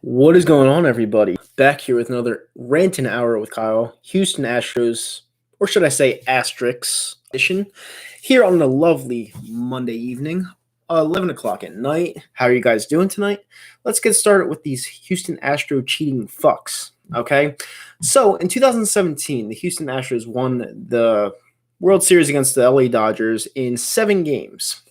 What is going on, everybody? Back here with another Ranting Hour with Kyle, Houston Astros, or should I say Asterix edition, here on a lovely Monday evening, 11 o'clock at night. How are you guys doing tonight? Let's get started with these Houston Astro cheating fucks, okay? So, in 2017, the Houston Astros won the World Series against the LA Dodgers in 7 games.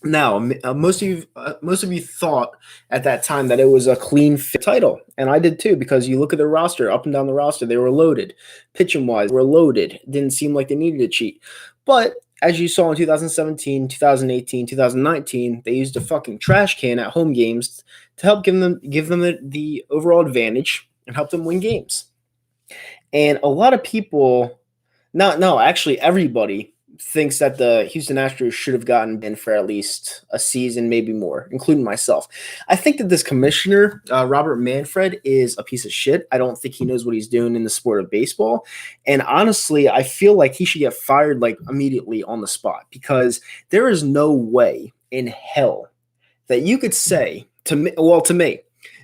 Now, most of you thought at that time that it was a clean fit title, and I did too, because you look at the roster, up and down the roster, they were loaded. Pitching wise, they were loaded. It didn't seem like they needed to cheat. But as you saw in 2017, 2018, 2019, they used a fucking trash can at home games to help give them the overall advantage and help them win games. And a lot of people, no, actually everybody thinks that the Houston Astros should have gotten in for at least a season, maybe more, including myself. I think that this commissioner, Robert Manfred, is a piece of shit. I don't think he knows what he's doing in the sport of baseball. And honestly, I feel like he should get fired like immediately on the spot, because there is no way in hell that you could say to me,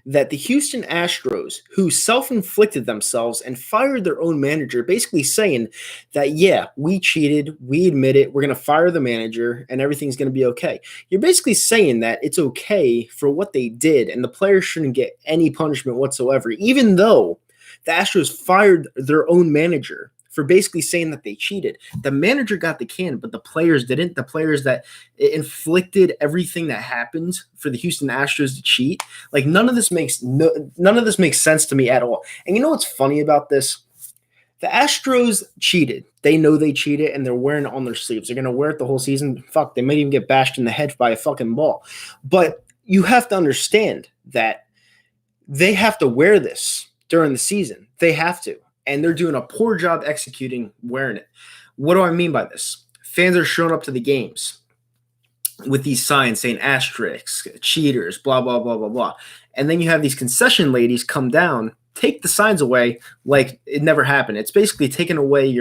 that the Houston Astros, who self-inflicted themselves and fired their own manager, basically saying that, yeah, we cheated, we admit it, we're going to fire the manager, and everything's going to be okay. You're basically saying that it's okay for what they did, and the players shouldn't get any punishment whatsoever, even though the Astros fired their own manager for basically saying that they cheated. The manager got the can, but the players didn't. The players that inflicted everything that happened for the Houston Astros to cheat. Like none of this makes sense to me at all. And you know what's funny about this? The Astros cheated. They know they cheated, and they're wearing it on their sleeves. They're gonna wear it the whole season. Fuck, they might even get bashed in the head by a fucking ball. But you have to understand that they have to wear this during the season. They have to. And they're doing a poor job executing wearing it. What do I mean by this? Fans are showing up to the games with these signs saying asterisks, cheaters, blah, blah, blah, blah, blah. And then you have these concession ladies come down, take the signs away like it never happened. It's basically taking away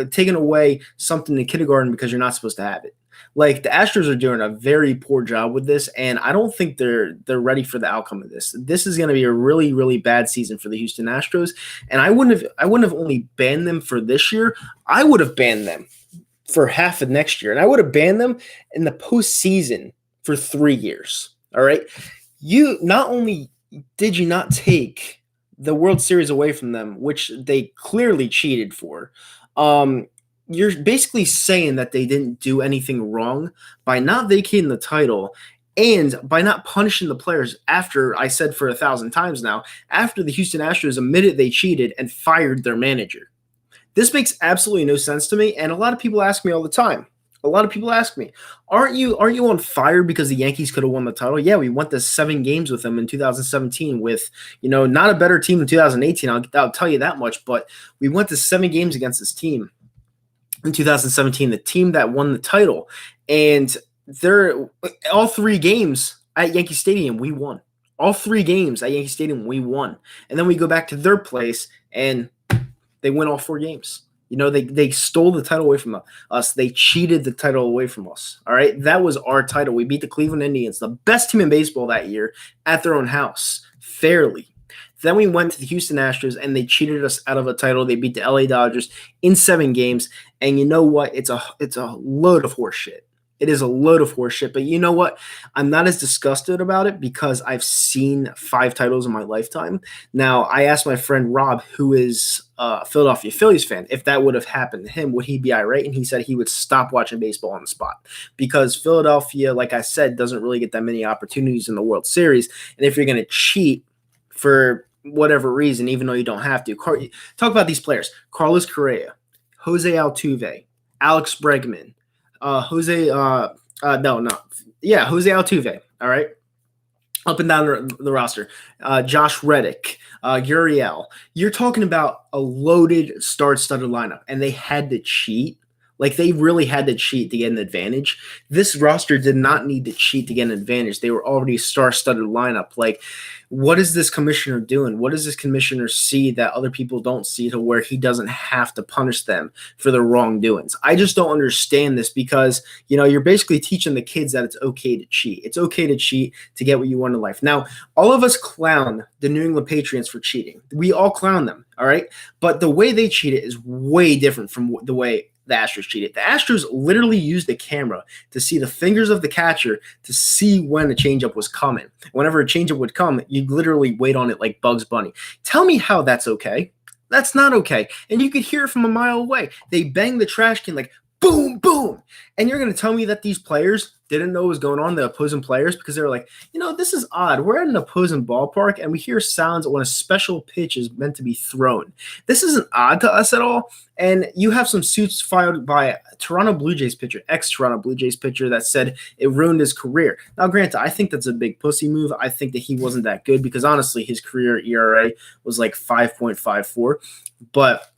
taking away something in kindergarten because you're not supposed to have it. Like the Astros are doing a very poor job with this, and I don't think they're ready for the outcome of this. This is going to be a really, really bad season for the Houston Astros, and I wouldn't have only banned them for this year. I would have banned them for half of next year, and I would have banned them in the postseason for 3 years. All right, you not only did you not take the World Series away from them, which they clearly cheated for. You're basically saying that they didn't do anything wrong by not vacating the title and by not punishing the players after, I said for 1,000 times now, after the Houston Astros admitted they cheated and fired their manager. This makes absolutely no sense to me, and a lot of people ask me all the time. A lot of people ask me, aren't you on fire because the Yankees could have won the title? Yeah, we went to 7 games with them in 2017 with, not a better team in 2018. I'll tell you that much, but we went to 7 games against this team in 2017, the team that won the title. And they're all 3 games at Yankee Stadium, we won. All 3 games at Yankee Stadium, we won. And then we go back to their place and they win all 4 games. They stole the title away from us. They cheated the title away from us. All right. That was our title. We beat the Cleveland Indians, the best team in baseball that year, at their own house, fairly. Then we went to the Houston Astros, and they cheated us out of a title. They beat the LA Dodgers in 7 games. And you know what? It's a load of horseshit. It is a load of horseshit. But you know what? I'm not as disgusted about it because I've seen 5 titles in my lifetime. Now, I asked my friend Rob, who is a Philadelphia Phillies fan, if that would have happened to him, would he be irate? And he said he would stop watching baseball on the spot because Philadelphia, like I said, doesn't really get that many opportunities in the World Series. And if you're going to cheat for whatever reason, even though you don't have to, talk about these players: Carlos Correa, Jose Altuve, Alex Bregman, Jose Altuve. All right, up and down the roster. Josh Reddick, Gurriel. You're talking about a loaded star-studded lineup, and they had to cheat. Like they really had to cheat to get an advantage. This roster did not need to cheat to get an advantage. They were already a star-studded lineup. Like, what is this commissioner doing? What does this commissioner see that other people don't see to where he doesn't have to punish them for their wrongdoings? I just don't understand this because, you're basically teaching the kids that it's okay to cheat. It's okay to cheat to get what you want in life. Now, all of us clown the New England Patriots for cheating. We all clown them, all right? But the way they cheat it is way different from the way the Astros cheated. The Astros literally used the camera to see the fingers of the catcher to see when a changeup was coming. Whenever a changeup would come, you literally wait on it like Bugs Bunny. Tell me how that's okay. That's not okay. And you could hear it from a mile away. They bang the trash can like boom, boom. And you're going to tell me that these players didn't know what was going on, the opposing players, because they were like, this is odd. We're at an opposing ballpark, and we hear sounds when a special pitch is meant to be thrown. This isn't odd to us at all. And you have some suits filed by a Toronto Blue Jays pitcher, ex-Toronto Blue Jays pitcher, that said it ruined his career. Now, granted, I think that's a big pussy move. I think that he wasn't that good because, honestly, his career ERA was like 5.54. But,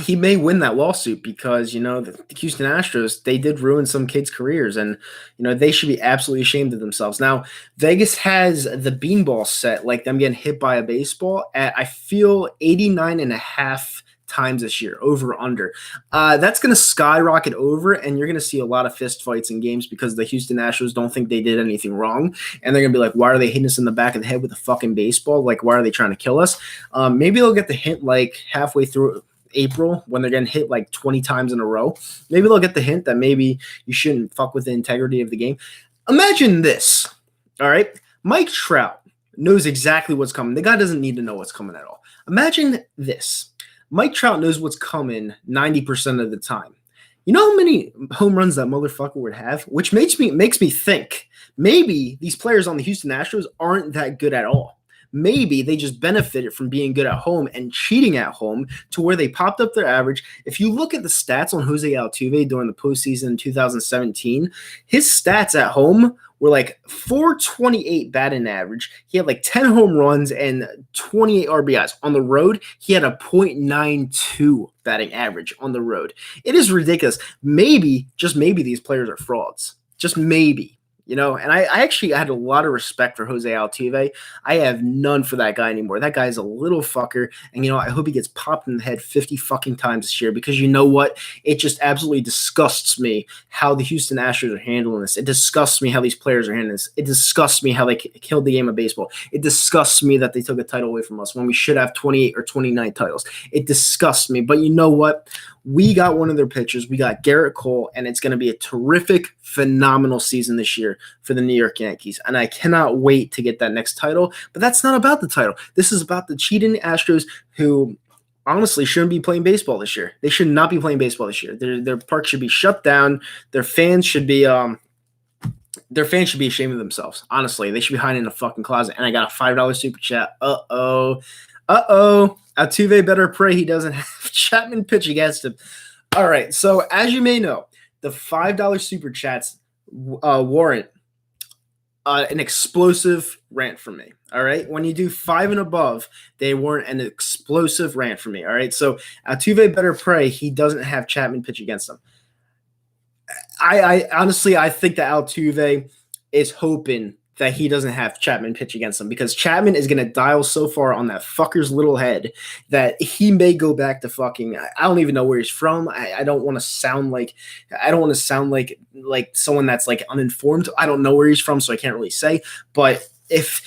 he may win that lawsuit because, the Houston Astros, they did ruin some kids' careers, and, they should be absolutely ashamed of themselves. Now, Vegas has the beanball set, like them getting hit by a baseball, at, I feel, 89.5 times this year, over under. That's going to skyrocket over, and you're going to see a lot of fist fights in games because the Houston Astros don't think they did anything wrong, and they're going to be like, why are they hitting us in the back of the head with a fucking baseball? Like, why are they trying to kill us? Maybe they'll get the hint like halfway through April when they're getting hit like 20 times in a row. Maybe they'll get the hint that maybe you shouldn't fuck with the integrity of the game. Imagine this, all right? Mike Trout knows exactly what's coming. The guy doesn't need to know what's coming at all. Imagine this. Mike Trout knows what's coming 90% of the time. You know how many home runs that motherfucker would have? Which makes me think maybe these players on the Houston Astros aren't that good at all. Maybe they just benefited from being good at home and cheating at home to where they popped up their average. If you look at the stats on Jose Altuve during the postseason in 2017, his stats at home were like 428 batting average. He had like 10 home runs and 28 RBIs. On the road, he had a .92 batting average on the road. It is ridiculous. Maybe, just maybe, these players are frauds. Just maybe. And I actually had a lot of respect for Jose Altuve. I have none for that guy anymore. That guy is a little fucker. And, I hope he gets popped in the head 50 fucking times this year because you know what? It just absolutely disgusts me how the Houston Astros are handling this. It disgusts me how these players are handling this. It disgusts me how they killed the game of baseball. It disgusts me that they took a title away from us when we should have 28 or 29 titles. It disgusts me. But you know what? We got one of their pitchers. We got Garrett Cole, and it's going to be a terrific, phenomenal season this year for the New York Yankees. And I cannot wait to get that next title. But that's not about the title. This is about the cheating Astros who honestly shouldn't be playing baseball this year. They should not be playing baseball this year. Their park should be shut down. Their fans should be ashamed of themselves. Honestly, they should be hiding in a fucking closet. And I got a $5 super chat. Altuve better pray he doesn't have Chapman pitch against him. All right, so as you may know, the $5 super chats warrant an explosive rant from me. All right, when you do 5 and above, they warrant an explosive rant from me. All right, so Altuve better pray he doesn't have Chapman pitch against him. I honestly, I think that Altuve is hoping that he doesn't have Chapman pitch against him because Chapman is going to dial so far on that fucker's little head that he may go back to fucking, I don't even know where he's from. I don't want to sound like someone that's like uninformed. I don't know where he's from, so I can't really say. But if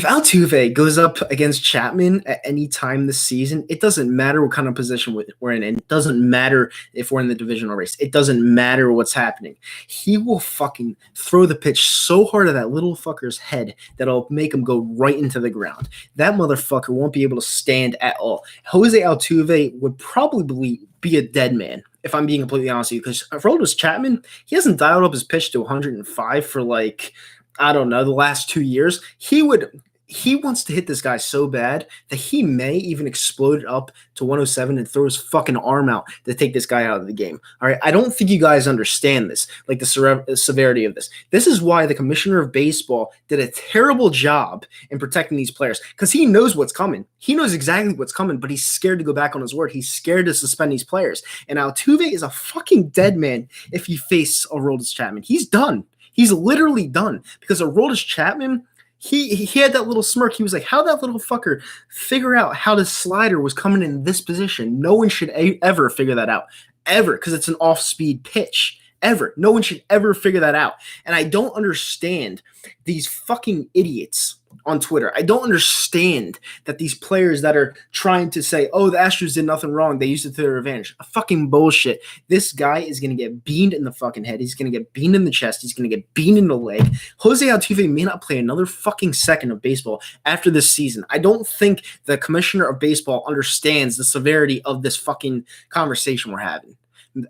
Altuve goes up against Chapman at any time this season, it doesn't matter what kind of position we're in. And it doesn't matter if we're in the divisional race. It doesn't matter what's happening. He will fucking throw the pitch so hard at that little fucker's head that it'll make him go right into the ground. That motherfucker won't be able to stand at all. Jose Altuve would probably be a dead man, if I'm being completely honest with you, because for Aroldis Chapman, he hasn't dialed up his pitch to 105 for like, I don't know, the last 2 years. He would he wants to hit this guy so bad that he may even explode it up to 107 and throw his fucking arm out to take this guy out of the game. All right. I don't think you guys understand this, like the severity of this. This is why the commissioner of baseball did a terrible job in protecting these players, because he knows what's coming. He knows exactly what's coming, but he's scared to go back on his word. He's scared to suspend these players. And Altuve is a fucking dead man if you face Aroldis Chapman. He's done. He's literally done, because Aroldis Chapman, he had that little smirk. He was like, how that little fucker figure out how the slider was coming in this position? No one should ever figure that out, ever, because it's an off-speed pitch. Ever. No one should ever figure that out. And I don't understand these fucking idiots on Twitter. I don't understand that these players that are trying to say, oh, the Astros did nothing wrong, they used it to their advantage. Fucking bullshit. This guy is going to get beamed in the fucking head. He's going to get beamed in the chest. He's going to get beamed in the leg. Jose Altuve may not play another fucking second of baseball after this season. I don't think the commissioner of baseball understands the severity of this fucking conversation we're having.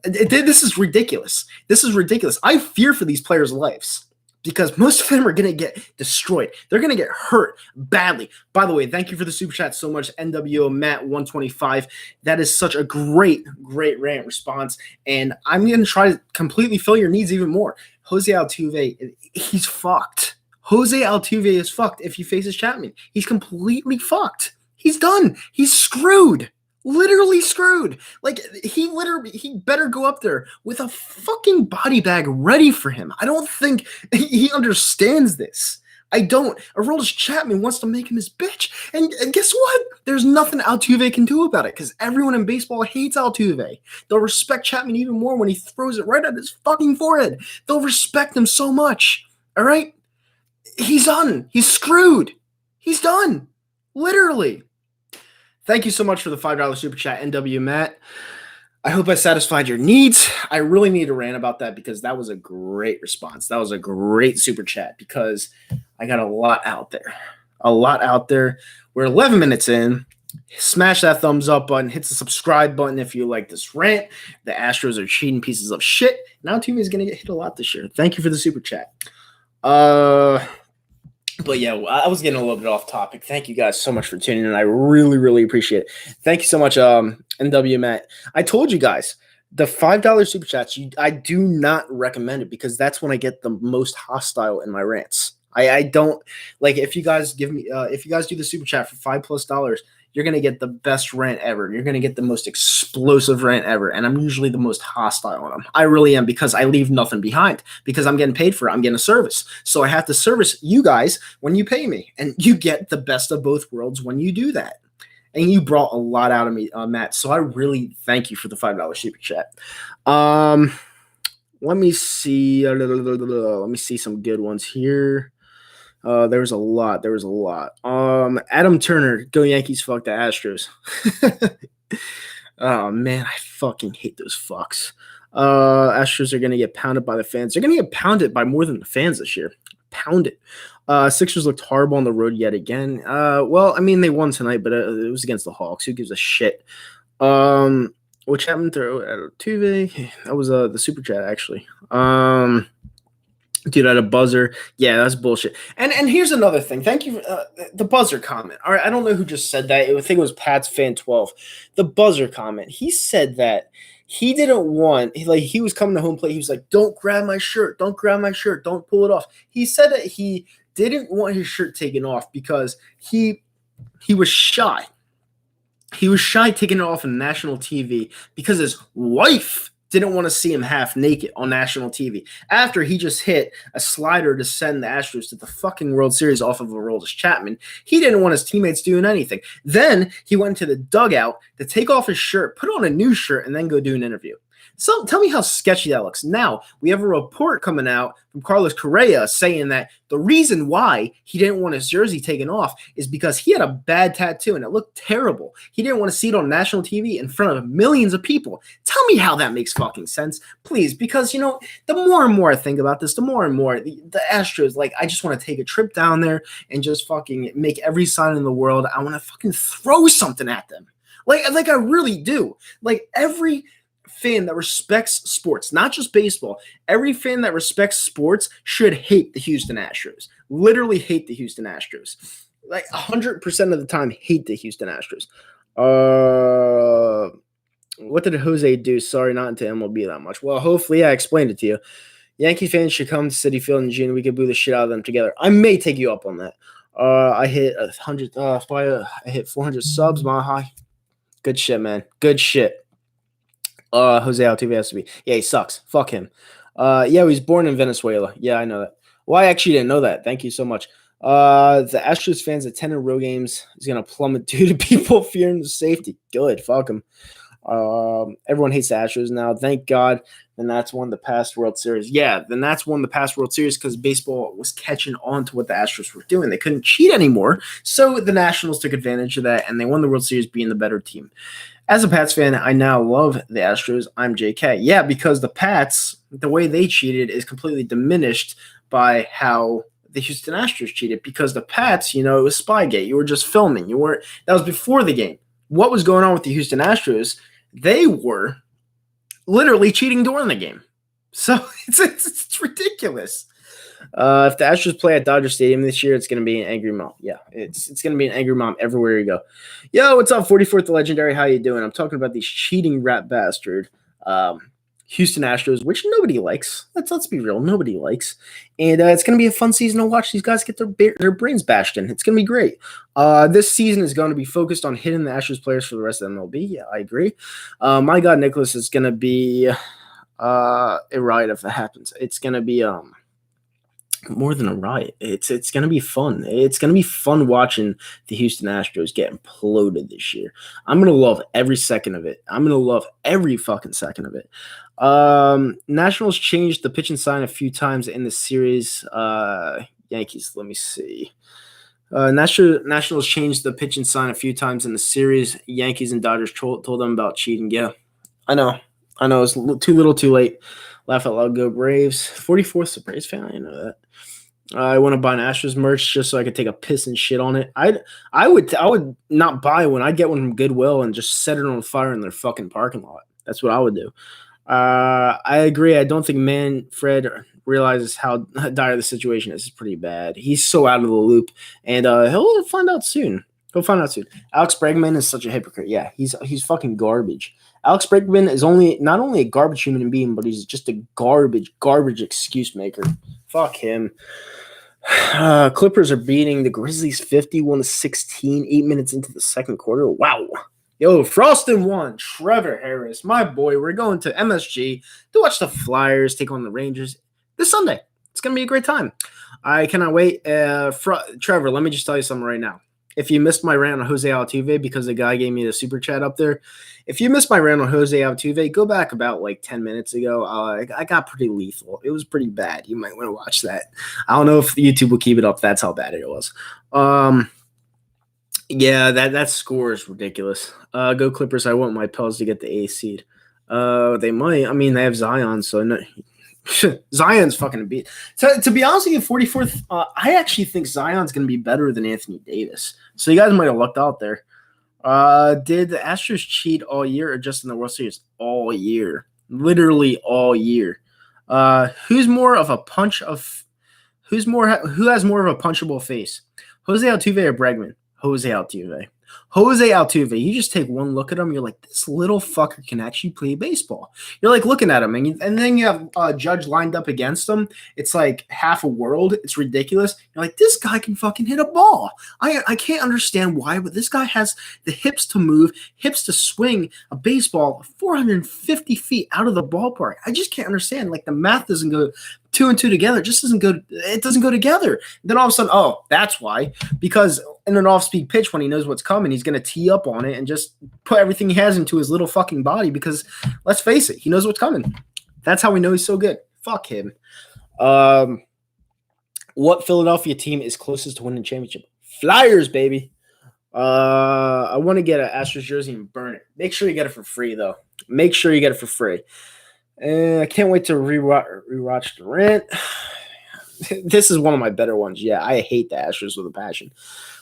This is ridiculous. This is ridiculous. I fear for these players' lives, because most of them are going to get destroyed. They're going to get hurt badly. By the way, thank you for the super chat so much, NWO Matt 125. That is such a great rant response, and I'm going to try to completely fill your needs even more. Jose Altuve, he's fucked. Jose Altuve is fucked if he faces Chapman. He's completely fucked. He's done. He's screwed. Literally screwed. Like, he better go up there with a fucking body bag ready for him. I don't think he understands this. I don't. Aroldis Chapman wants to make him his bitch. And guess what? There's nothing Altuve can do about it, because everyone in baseball hates Altuve. They'll respect Chapman even more when he throws it right at his fucking forehead. They'll respect him so much. All right? He's done. He's screwed. He's done. Literally. Thank you so much for the $5 super chat, NW Matt. I hope I satisfied your needs. I really need to rant about that, because that was a great response. That was a great super chat, because I got a lot out there. A lot out there. We're 11 minutes in. Smash that thumbs up button. Hit the subscribe button if you like this rant. The Astros are cheating pieces of shit. Now Altuve is going to get hit a lot this year. Thank you for the super chat. But yeah, I was getting a little bit off topic. Thank you guys so much for tuning in. I really appreciate it. Thank you so much, NW Matt. I told you guys, the $5 super chats, I do not recommend it, because that's when I get the most hostile in my rants. I don't like, if you guys do the super chat for $5+ you're going to get the best rant ever. You're going to get the most explosive rant ever. And I'm usually the most hostile on them. I really am, because I leave nothing behind, because I'm getting paid for it. I'm getting a service. So I have to service you guys when you pay me. And you get the best of both worlds when you do that. And you brought a lot out of me, Matt. So I really thank you for the $5 super chat. Let me see. Let me see some good ones here. There was a lot. Adam Turner, go Yankees, fuck the Astros. Oh, man, I fucking hate those fucks. Astros are going to get pounded by the fans. They're going to get pounded by more than the fans this year. Pounded. Sixers looked horrible on the road yet again. Well, I mean, they won tonight, but it was against the Hawks. Who gives a shit? Which happened through Altuve? That was the super chat, actually. Dude, at a buzzer. Yeah, that's bullshit. And here's another thing. Thank you for the buzzer comment. All right, I don't know who just said that. I think it was Pat's Fan 12. The buzzer comment. He said that he didn't want, he was coming to home plate. He was like, don't grab my shirt. Don't grab my shirt. Don't pull it off. He said that he didn't want his shirt taken off because he was shy. He was shy taking it off on national TV because his wife didn't want to see him half naked on national TV after he just hit a slider to send the Astros to the fucking World Series off of Aroldis Chapman. He didn't want his teammates doing anything. Then he went to the dugout to take off his shirt, put on a new shirt, and then go do an interview. So tell me how sketchy that looks. Now, we have a report coming out from Carlos Correa saying that the reason why he didn't want his jersey taken off is because he had a bad tattoo and it looked terrible. He didn't want to see it on national TV in front of millions of people. Tell me how that makes fucking sense, please, because, you know, the more and more I think about this, the more and more the Astros, I just want to take a trip down there and just fucking make every sign in the world. I want to fucking throw something at them. Like I really do. Every fan that respects sports, not just baseball, every fan that respects sports should hate the Houston Astros. Literally hate the Houston Astros. like 100% of the time hate the Houston Astros. What did Jose do? Sorry, not into MLB that much. Well, hopefully I explained it to you. Yankee fans should come to Citi Field in June. We could boo the shit out of them together. I may take you up on that. I hit 100. I hit 400 subs. My high. Good shit, man. Good shit. Jose Altuve has to be. Yeah, he sucks. Fuck him. Yeah, he was born in Venezuela. Yeah, I know that. Well, I actually didn't know that. Thank you so much. The Astros fans attending road games is gonna plummet due to people fearing the safety. Good, fuck them. Everyone hates the Astros now. Thank God. And that's won the past World Series. Yeah, then that's won the past World Series because baseball was catching on to what the Astros were doing. They couldn't cheat anymore. So the Nationals took advantage of that, and they won the World Series being the better team. As a Pats fan, I now love the Astros. I'm JK. Yeah, because the Pats, the way they cheated is completely diminished by how the Houston Astros cheated. Because the Pats, it was Spygate. You were just filming. That was before the game. What was going on with the Houston Astros? They were literally cheating during the game. So it's ridiculous. If the Astros play at Dodger Stadium this year, it's going to be an angry mom. Yeah, it's going to be an angry mom everywhere you go. Yo, what's up, 44th Legendary? How you doing? I'm talking about these cheating rat bastard Houston Astros, which nobody likes. Let's be real. Nobody likes. And it's going to be a fun season to watch these guys get their brains bashed in. It's going to be great. This season is going to be focused on hitting the Astros players for the rest of the MLB. Yeah, I agree. My God, Nicholas, is going to be a riot if that happens. It's going to be more than a riot. It's going to be fun. It's going to be fun watching the Houston Astros get imploded this year. I'm going to love every second of it. I'm going to love every fucking second of it. Nationals changed the pitch and sign a few times in the series. Yankees, let me see. Nationals changed the pitch and sign a few times in the series. Yankees and Dodgers told them about cheating. Yeah, I know. It's too little too late. Laugh out loud, go Braves. 44th Braves fan, I know that. I want to buy an Astros merch just so I could take a piss and shit on it. I would not buy one. I'd get one from Goodwill and just set it on fire in their fucking parking lot. That's what I would do. I agree. I don't think Manfred realizes how dire the situation is. It's pretty bad. He's so out of the loop, and he'll find out soon. Alex Bregman is such a hypocrite. Yeah, he's fucking garbage. Alex Bregman is not only a garbage human being, but he's just a garbage excuse maker. Fuck him. Clippers are beating the Grizzlies 51-16, 8 minutes into the second quarter. Wow. Yo, Frostin won. Trevor Harris, my boy. We're going to MSG to watch the Flyers take on the Rangers this Sunday. It's going to be a great time. I cannot wait. Trevor, let me just tell you something right now. If you missed my rant on Jose Altuve because the guy gave me the super chat up there, if you missed my rant on Jose Altuve, go back about like 10 minutes ago. I got pretty lethal. It was pretty bad. You might want to watch that. I don't know if YouTube will keep it up. That's how bad it was. Yeah, that score is ridiculous. Go Clippers. I want my Pels to get the A seed. They might. I mean, they have Zion, so no. Zion's fucking a beat. To be honest with you, 44th, I actually think Zion's going to be better than Anthony Davis. So you guys might have lucked out there. Did the Astros cheat all year or just in the World Series? All year. Literally all year. Who has more of a punchable face? Jose Altuve or Bregman? Jose Altuve. Jose Altuve, you just take one look at him, you're like, this little fucker can actually play baseball. You're like looking at him, and then you have a Judge lined up against him. It's like half a world. It's ridiculous. You're like, this guy can fucking hit a ball. I can't understand why, but this guy has the hips to move, hips to swing a baseball 450 feet out of the ballpark. I just can't understand. Like, the math doesn't go 2 and 2 together. It just doesn't go. It doesn't go together. Then all of a sudden, oh, that's why. Because in an off-speed pitch, when he knows what's coming, he's going to tee up on it and just put everything he has into his little fucking body. Because let's face it, he knows what's coming. That's how we know he's so good. Fuck him. What Philadelphia team is closest to winning championship? Flyers, baby. I want to get an Astros jersey and burn it. Make sure you get it for free, though. Make sure you get it for free. I can't wait to rewatch the rant. This is one of my better ones. Yeah, I hate the Astros with a passion.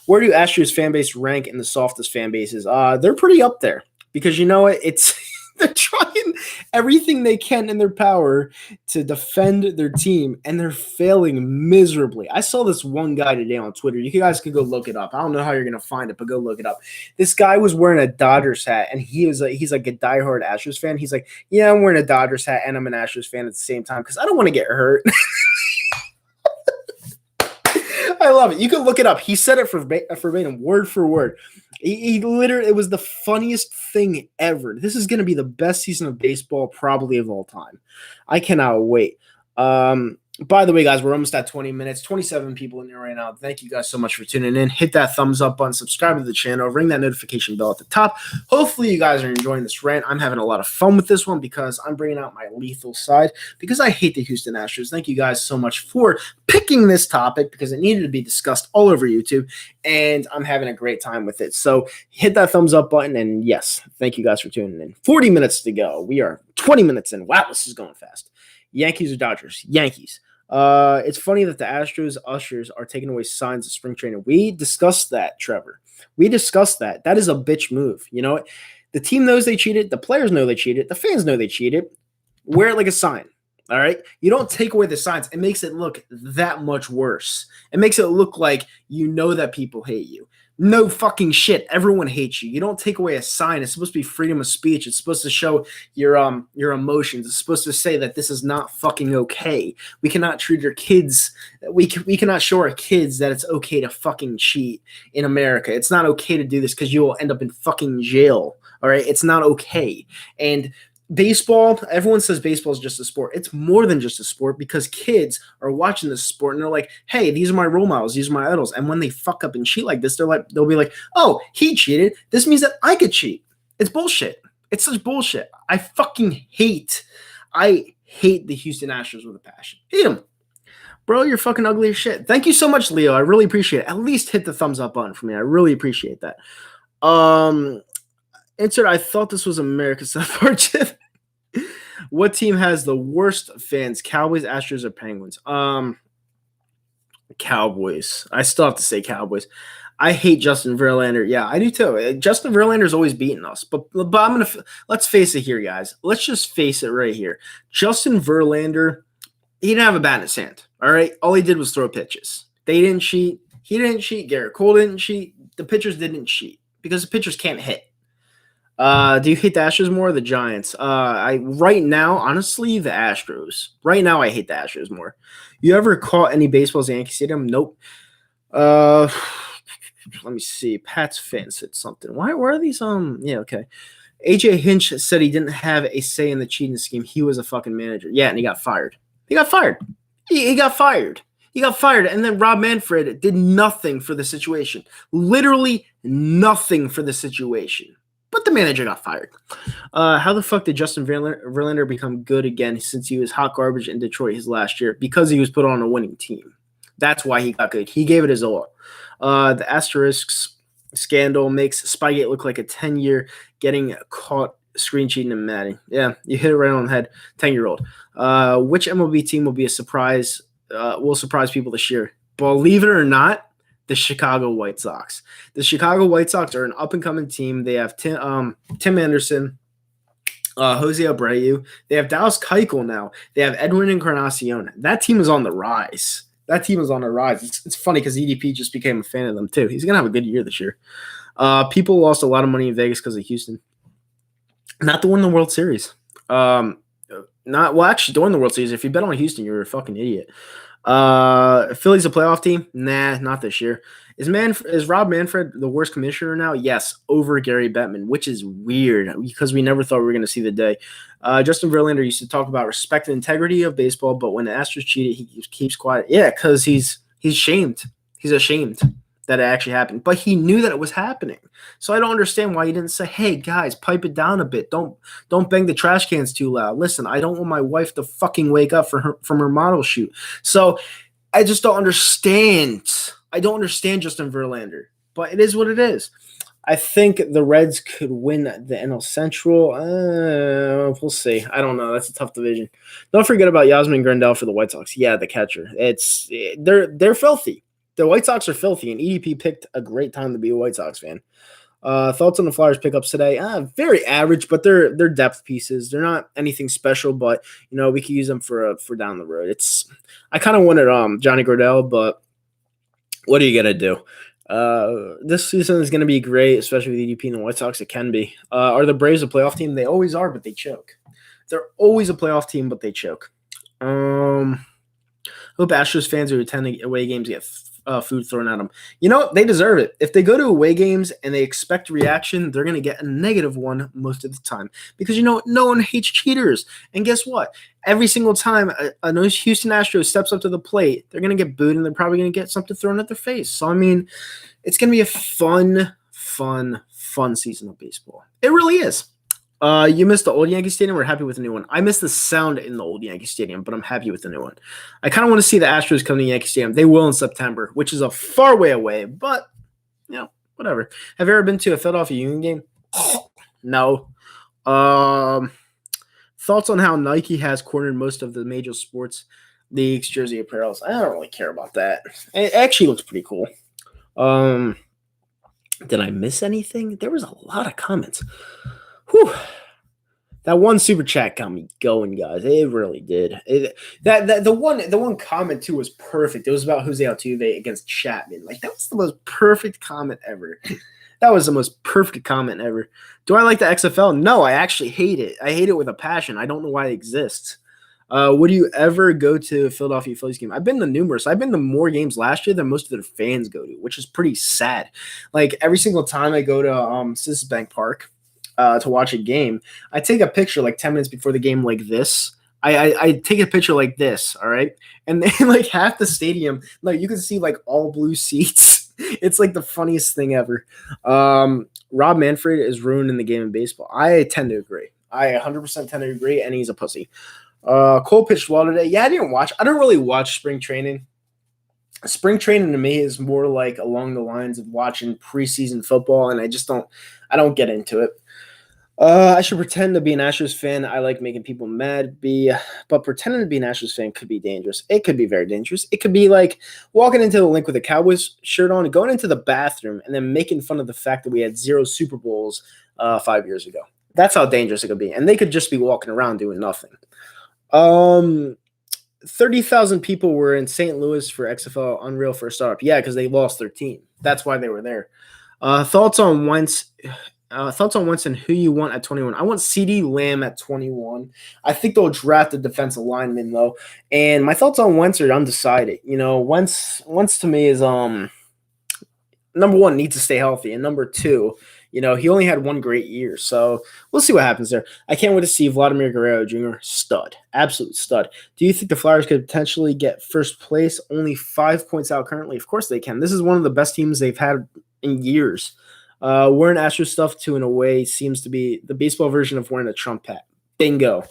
Where do Astros fan base rank in the softest fan bases? They're pretty up there because you know what? It's They're trying everything they can in their power to defend their team, and they're failing miserably. I saw this one guy today on Twitter. You guys could go look it up. I don't know how you're gonna find it, but go look it up. This guy was wearing a Dodgers hat, and he's like a diehard Astros fan. He's like, yeah, I'm wearing a Dodgers hat, and I'm an Astros fan at the same time because I don't want to get hurt. I love it. You can look it up. He said it verbatim, word for word. He literally, it was the funniest thing ever. This is going to be the best season of baseball probably of all time. I cannot wait. By the way, guys, we're almost at 20 minutes, 27 people in there right now. Thank you guys so much for tuning in. Hit that thumbs up button, subscribe to the channel, ring that notification bell at the top. Hopefully you guys are enjoying this rant. I'm having a lot of fun with this one because I'm bringing out my lethal side because I hate the Houston Astros. Thank you guys so much for picking this topic because it needed to be discussed all over YouTube, and I'm having a great time with it. So hit that thumbs up button, and yes, thank you guys for tuning in. 40 minutes to go. We are 20 minutes in. Wow, this is going fast. Yankees or Dodgers? Yankees. It's funny that the Astros ushers are taking away signs of spring training. We discussed that, Trevor. We discussed that. That is a bitch move. You know, the team knows they cheated. The players know they cheated. The fans know they cheated. Wear it like a sign. All right. You don't take away the signs. It makes it look that much worse. It makes it look like you know that people hate you. No fucking shit. Everyone hates you. You don't take away a sign. It's supposed to be freedom of speech. It's supposed to show your emotions. It's supposed to say that this is not fucking okay. We cannot treat your kids. We cannot show our kids that it's okay to fucking cheat in America. It's not okay to do this because you will end up in fucking jail. All right. It's not okay. And baseball, everyone says baseball is just a sport. It's more than just a sport because kids are watching this sport and they're like, hey, these are my role models. These are my idols. And when they fuck up and cheat like this, they'll be like, oh, he cheated. This means that I could cheat. It's bullshit. It's such bullshit. I hate the Houston Astros with a passion. Hate them. Bro, you're fucking ugly as shit. Thank you so much, Leo. I really appreciate it. At least hit the thumbs up button for me. I really appreciate that. Insert, I thought this was America's South Park. What team has the worst fans? Cowboys, Astros, or Penguins? Cowboys. I still have to say Cowboys. I hate Justin Verlander. Yeah, I do too. Justin Verlander's always beating us. But let's face it here, guys. Let's just face it right here. Justin Verlander, he didn't have a bat in his hand. All right? All he did was throw pitches. They didn't cheat. He didn't cheat. Garrett Cole didn't cheat. The pitchers didn't cheat because the pitchers can't hit. Do you hate the Astros more or the Giants? Right now, honestly, the Astros. Right now, I hate the Astros more. You ever caught any baseballs at Yankee Stadium? Nope. Let me see. Pat's fan said something. Where are these? Yeah, okay. AJ Hinch said he didn't have a say in the cheating scheme. He was a fucking manager. Yeah, and he got fired. He got fired. He got fired. He got fired, and then Rob Manfred did nothing for the situation. Literally nothing for the situation. But the manager got fired. How the fuck did Justin Verlander become good again since he was hot garbage in Detroit his last year? Because he was put on a winning team. That's why he got good. He gave it his all. The Asterisks scandal makes Spygate look like a 10-year getting caught screen cheating and Madden. Yeah, you hit it right on the head. 10-year-old. Which MLB team will be a surprise? Will surprise people this year? Believe it or not, the Chicago White Sox. The Chicago White Sox are an up-and-coming team. They have Tim Anderson, Jose Abreu. They have Dallas Keuchel now. They have Edwin Encarnacion. That team is on the rise. It's funny because EDP just became a fan of them too. He's going to have a good year this year. People lost a lot of money in Vegas because of Houston. Not to win the World Series. Actually, during the World Series. If you bet on Houston, you're a fucking idiot. Philly's a playoff team? Nah, not this year. Is Rob Manfred the worst commissioner now? Yes, over Gary Bettman, which is weird because we never thought we were going to see the day. Justin Verlander used to talk about respect and integrity of baseball, but when the Astros cheated, he keeps quiet. Yeah, because he's shamed. He's ashamed that it actually happened, but he knew that it was happening. So I don't understand why he didn't say, "Hey guys, pipe it down a bit. Don't bang the trash cans too loud. Listen, I don't want my wife to fucking wake up from her model shoot." So I just don't understand. I don't understand Justin Verlander, but it is what it is. I think the Reds could win the NL Central. We'll see. I don't know. That's a tough division. Don't forget about Yasmin Grandal for the White Sox. Yeah, the catcher. They're filthy. The White Sox are filthy, and EDP picked a great time to be a White Sox fan. Thoughts on the Flyers pickups today? Very average, but they're depth pieces. They're not anything special, but we could use them for down the road. I kind of wanted Johnny Gordell, but what are you gonna do? This season is gonna be great, especially with EDP and the White Sox. It can be. Are the Braves a playoff team? They always are, but they choke. They're always a playoff team, but they choke. Hope Astros fans who attend away games get food thrown at them. They deserve it. If they go to away games and they expect a reaction, they're going to get a negative one most of the time because, no one hates cheaters. And guess what? Every single time a Houston Astros steps up to the plate, they're going to get booed and they're probably going to get something thrown at their face. So, it's going to be a fun season of baseball. It really is. You missed the old Yankee Stadium. We're happy with the new one. I miss the sound in the old Yankee Stadium, but I'm happy with the new one. I kind of want to see the Astros come to Yankee Stadium. They will in September, which is a far way away, but whatever. Have you ever been to a Philadelphia Union game? No. Thoughts on how Nike has cornered most of the major sports leagues, jersey apparels? I don't really care about that. It actually looks pretty cool. Did I miss anything? There was a lot of comments. Whew. That one super chat got me going, guys. It really did. The one comment too was perfect. It was about Jose Altuve against Chapman. Like that was the most perfect comment ever. That was the most perfect comment ever. Do I like the XFL? No, I actually hate it. I hate it with a passion. I don't know why it exists. Would you ever go to a Philadelphia Phillies game? I've been to numerous. I've been to more games last year than most of their fans go to, which is pretty sad. Like every single time I go to Citizens Bank Park to watch a game, I take a picture like 10 minutes before the game like this. I take a picture like this, all right? And then like half the stadium, like you can see like all blue seats. It's like the funniest thing ever. Rob Manfred is ruining the game in baseball. I tend to agree. I 100% tend to agree, and he's a pussy. Cole pitched well today. Yeah, I don't really watch spring training. Spring training to me is more like along the lines of watching preseason football, and I don't get into it. I should pretend to be an Astros fan. I like making people mad, but pretending to be an Astros fan could be dangerous. It could be very dangerous. It could be like walking into the link with a Cowboys shirt on, going into the bathroom, and then making fun of the fact that we had 0 Super Bowls 5 years ago. That's how dangerous it could be. And they could just be walking around doing nothing. 30,000 people were in St. Louis for XFL Unreal for a startup. Yeah, because they lost their team. That's why they were there. Thoughts on Wentz and who you want at 21. I want CD Lamb at 21. I think they'll draft a defensive lineman though. And my thoughts on Wentz are undecided. Wentz to me is number one, needs to stay healthy, and number two, he only had one great year, so we'll see what happens there. I can't wait to see Vladimir Guerrero Jr. Stud, absolute stud. Do you think the Flyers could potentially get first place? Only 5 points out currently. Of course they can. This is one of the best teams they've had in years. Wearing Astros stuff in a way seems to be the baseball version of wearing a Trump hat. Bingo.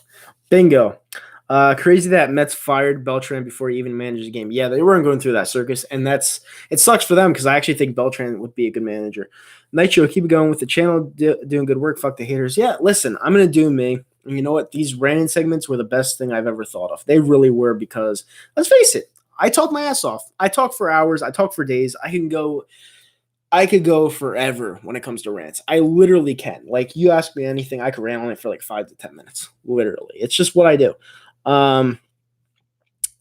Crazy that Mets fired Beltran before he even managed the game. Yeah, they weren't going through that circus, and it sucks for them because I actually think Beltran would be a good manager. Nitro, keep it going with the channel, doing good work. Fuck the haters. Yeah, listen, I'm going to do me. And you know what? These ranting segments were the best thing I've ever thought of. They really were because, let's face it, I talk my ass off. I talk for hours. I talk for days. I could go forever when it comes to rants. I literally can. Like, you ask me anything, I could rant on it for like 5 to 10 minutes. Literally. It's just what I do.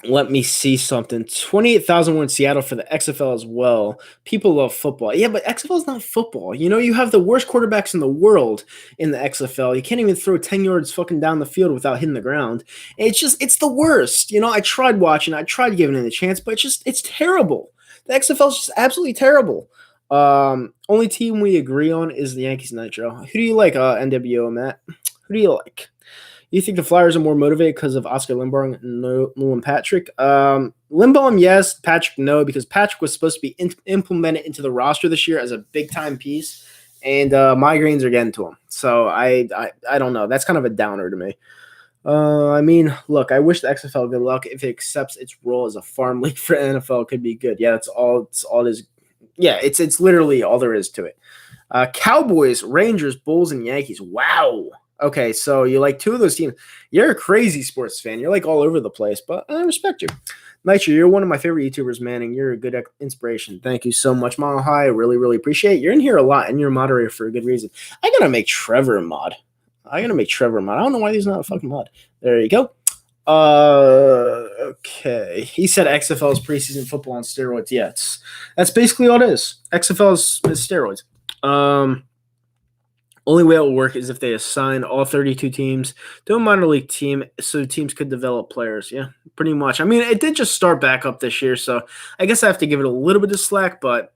Let me see something. 28,000 were in Seattle for the XFL as well. People love football. Yeah, but XFL is not football. You have the worst quarterbacks in the world in the XFL. You can't even throw 10 yards fucking down the field without hitting the ground. It's the worst. I tried watching. I tried giving it a chance, but it's terrible. The XFL is just absolutely terrible. Only team we agree on is the Yankees. Nitro. Who do you like, NWO, Matt? Who do you like? You think the Flyers are more motivated because of Oscar Lindblom and Nolan Patrick? Lindblom, yes. Patrick, no, because Patrick was supposed to be implemented into the roster this year as a big-time piece, and migraines are getting to him. So I don't know. That's kind of a downer to me. Look, I wish the XFL good luck. If it accepts its role as a farm league for NFL, it could be good. Yeah, that's all. It's all it is. Yeah, it's literally all there is to it. Cowboys, Rangers, Bulls, and Yankees. Wow. Okay, so you like 2 of those teams. You're a crazy sports fan. You're like all over the place, but I respect you. Nitro, you're one of my favorite YouTubers, Manning. You're a good inspiration. Thank you so much, Mile High. I really, really appreciate it. You're in here a lot, and you're a moderator for a good reason. I gotta make Trevor a mod. I don't know why he's not a fucking mod. There you go. Okay. He said XFL is preseason football on steroids. Yeah, that's basically all it is. XFL is steroids. Only way it will work is if they assign all 32 teams to a minor league team so teams could develop players. Yeah, pretty much. I mean, it did just start back up this year, so I guess I have to give it a little bit of slack, but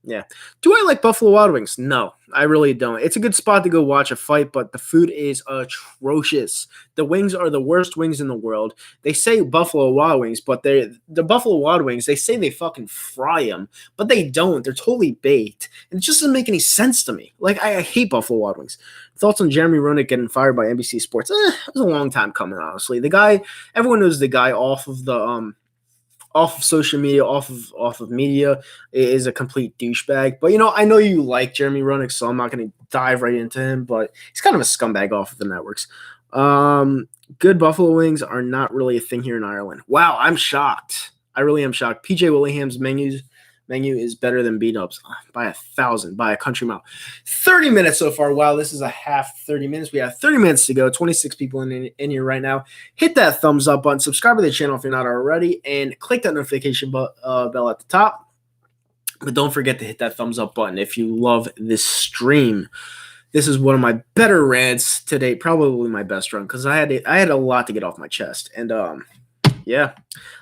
yeah. Do I like Buffalo Wild Wings? No, I really don't. It's a good spot to go watch a fight, but the food is atrocious. The wings are the worst wings in the world. They say Buffalo Wild Wings, but the Buffalo Wild Wings, they say they fucking fry them, but they don't. They're totally baked. And it just doesn't make any sense to me. Like, I hate Buffalo Wild Wings. Thoughts on Jeremy Roenick getting fired by NBC Sports? It was a long time coming, honestly. The guy, everyone knows the guy off of social media, off of media, is a complete douchebag. But, I know you like Jeremy Roenick, so I'm not going to dive right into him, but he's kind of a scumbag off of the networks. Good buffalo wings are not really a thing here in Ireland. Wow, I'm shocked. I really am shocked. PJ Willingham's menu is better than B-Dubs by 1,000, by a country mile. 30 minutes so far. Wow, this is a half 30 minutes. We have 30 minutes to go. 26 people in here right now. Hit that thumbs up button. Subscribe to the channel if you're not already. And click that notification bell at the top. But don't forget to hit that thumbs up button if you love this stream. This is one of my better rants today. Probably my best run because I had a lot to get off my chest. And yeah,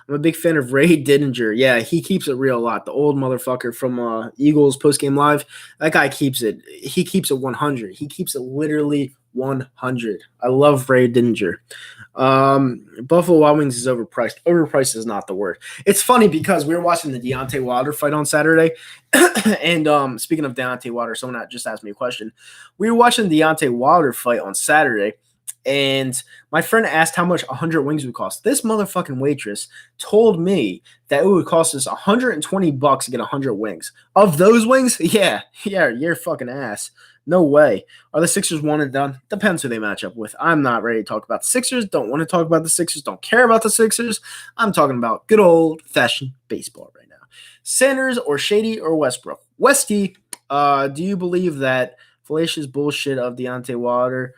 I'm a big fan of Ray Didinger. Yeah, he keeps it real a lot. The old motherfucker from Eagles Postgame Live. That guy keeps it. He keeps it 100. He keeps it literally 100. I love Ray Didinger. Buffalo Wild Wings is overpriced. Overpriced is not the word. It's funny because we were watching the Deontay Wilder fight on Saturday. And speaking of Deontay Wilder, someone just asked me a question. We were watching the Deontay Wilder fight on Saturday. And my friend asked how much 100 wings would cost. This motherfucking waitress told me that it would cost us $120 to get 100 wings. Of those wings, yeah, you're fucking ass. No way. Are the Sixers one and done? Depends who they match up with. I'm not ready to talk about the Sixers. Don't want to talk about the Sixers. Don't care about the Sixers. I'm talking about good old-fashioned baseball right now. Sanders or Shady or Westbrook? Westy, do you believe that fallacious bullshit of Deontay Wilder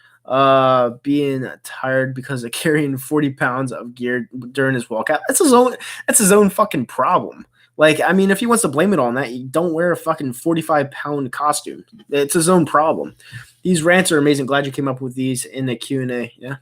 being tired because of carrying 40 pounds of gear during his walkout? That's his own fucking problem. Like, I mean, if he wants to blame it on that, you don't wear a fucking 45-pound costume. It's his own problem. These rants are amazing. Glad you came up with these in the Q&A. Yeah.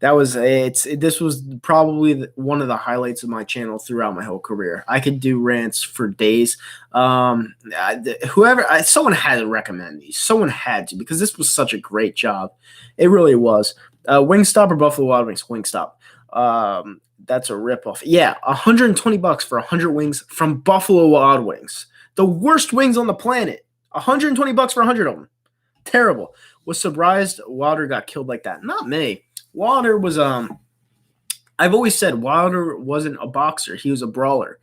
This was probably one of the highlights of my channel throughout my whole career. I could do rants for days. Someone had to recommend these. Someone had to, because this was such a great job. It really was. Wingstop or Buffalo Wild Wings? Wingstop. That's a ripoff. Yeah, $120 for 100 wings from Buffalo Wild Wings. The worst wings on the planet. $120 for 100 of them. Terrible. Was surprised Wilder got killed like that. Not me. Wilder was I've always said Wilder wasn't a boxer. He was a brawler.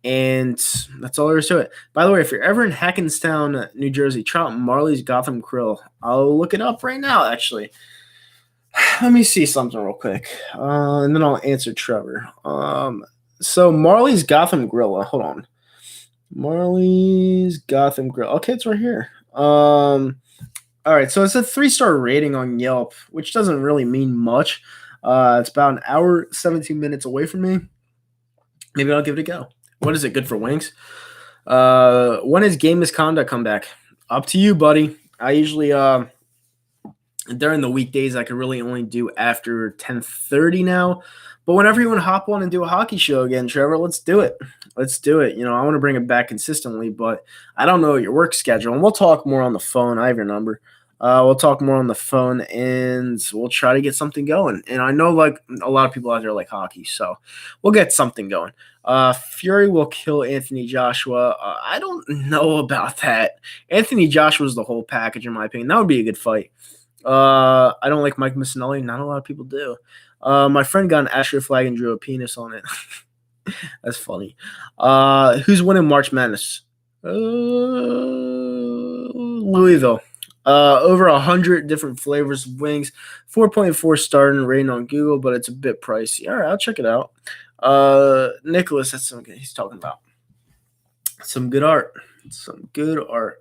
And that's all there is to it. By the way, if you're ever in Hackenstown, New Jersey, try out Marley's Gotham Grill. I'll look it up right now, actually. Let me see something real quick. And then I'll answer Trevor. So Marley's Gotham Grill. Hold on. Marley's Gotham Grill. Okay, it's right here. All right, so it's a 3-star rating on Yelp, which doesn't really mean much. It's about an hour, 17 minutes away from me. Maybe I'll give it a go. What is it, good for wings? When is game misconduct come back? Up to you, buddy. I usually, during the weekdays, I could really only do after 10:30 now. But whenever you want to hop on and do a hockey show again, Trevor, let's do it. Let's do it. I want to bring it back consistently, but I don't know your work schedule. And we'll talk more on the phone. I have your number. We'll talk more on the phone, and we'll try to get something going. And I know, like, a lot of people out there like hockey, so we'll get something going. Fury will kill Anthony Joshua. I don't know about that. Anthony Joshua's the whole package, in my opinion. That would be a good fight. I don't like Mike Missinelli. Not a lot of people do. My friend got an Astro flag and drew a penis on it. That's funny. Who's winning March Madness? Louisville. Over 100 different flavors of wings, 4.4 starting rating on Google, but it's a bit pricey. All right, I'll check it out. Nicholas, that's something he's talking about. Some good art. Some good art.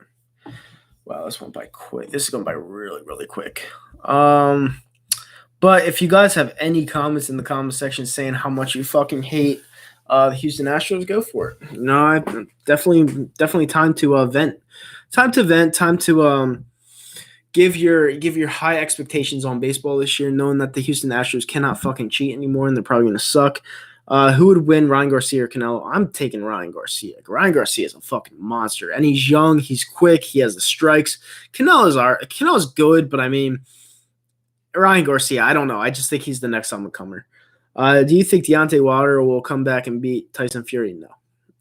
Wow, this went by quick. This is going by really, really quick. But if you guys have any comments in the comment section saying how much you fucking hate the Houston Astros, go for it. No, definitely time to vent. Time to vent. Time to give your high expectations on baseball this year, knowing that the Houston Astros cannot fucking cheat anymore and they're probably going to suck. Who would win, Ryan Garcia or Canelo? I'm taking Ryan Garcia. Ryan Garcia is a fucking monster, and he's young, he's quick, he has the strikes. Canelo's good, but I mean, Ryan Garcia, I don't know. I just think he's the next up-and-comer. Do you think Deontay Wilder will come back and beat Tyson Fury? No,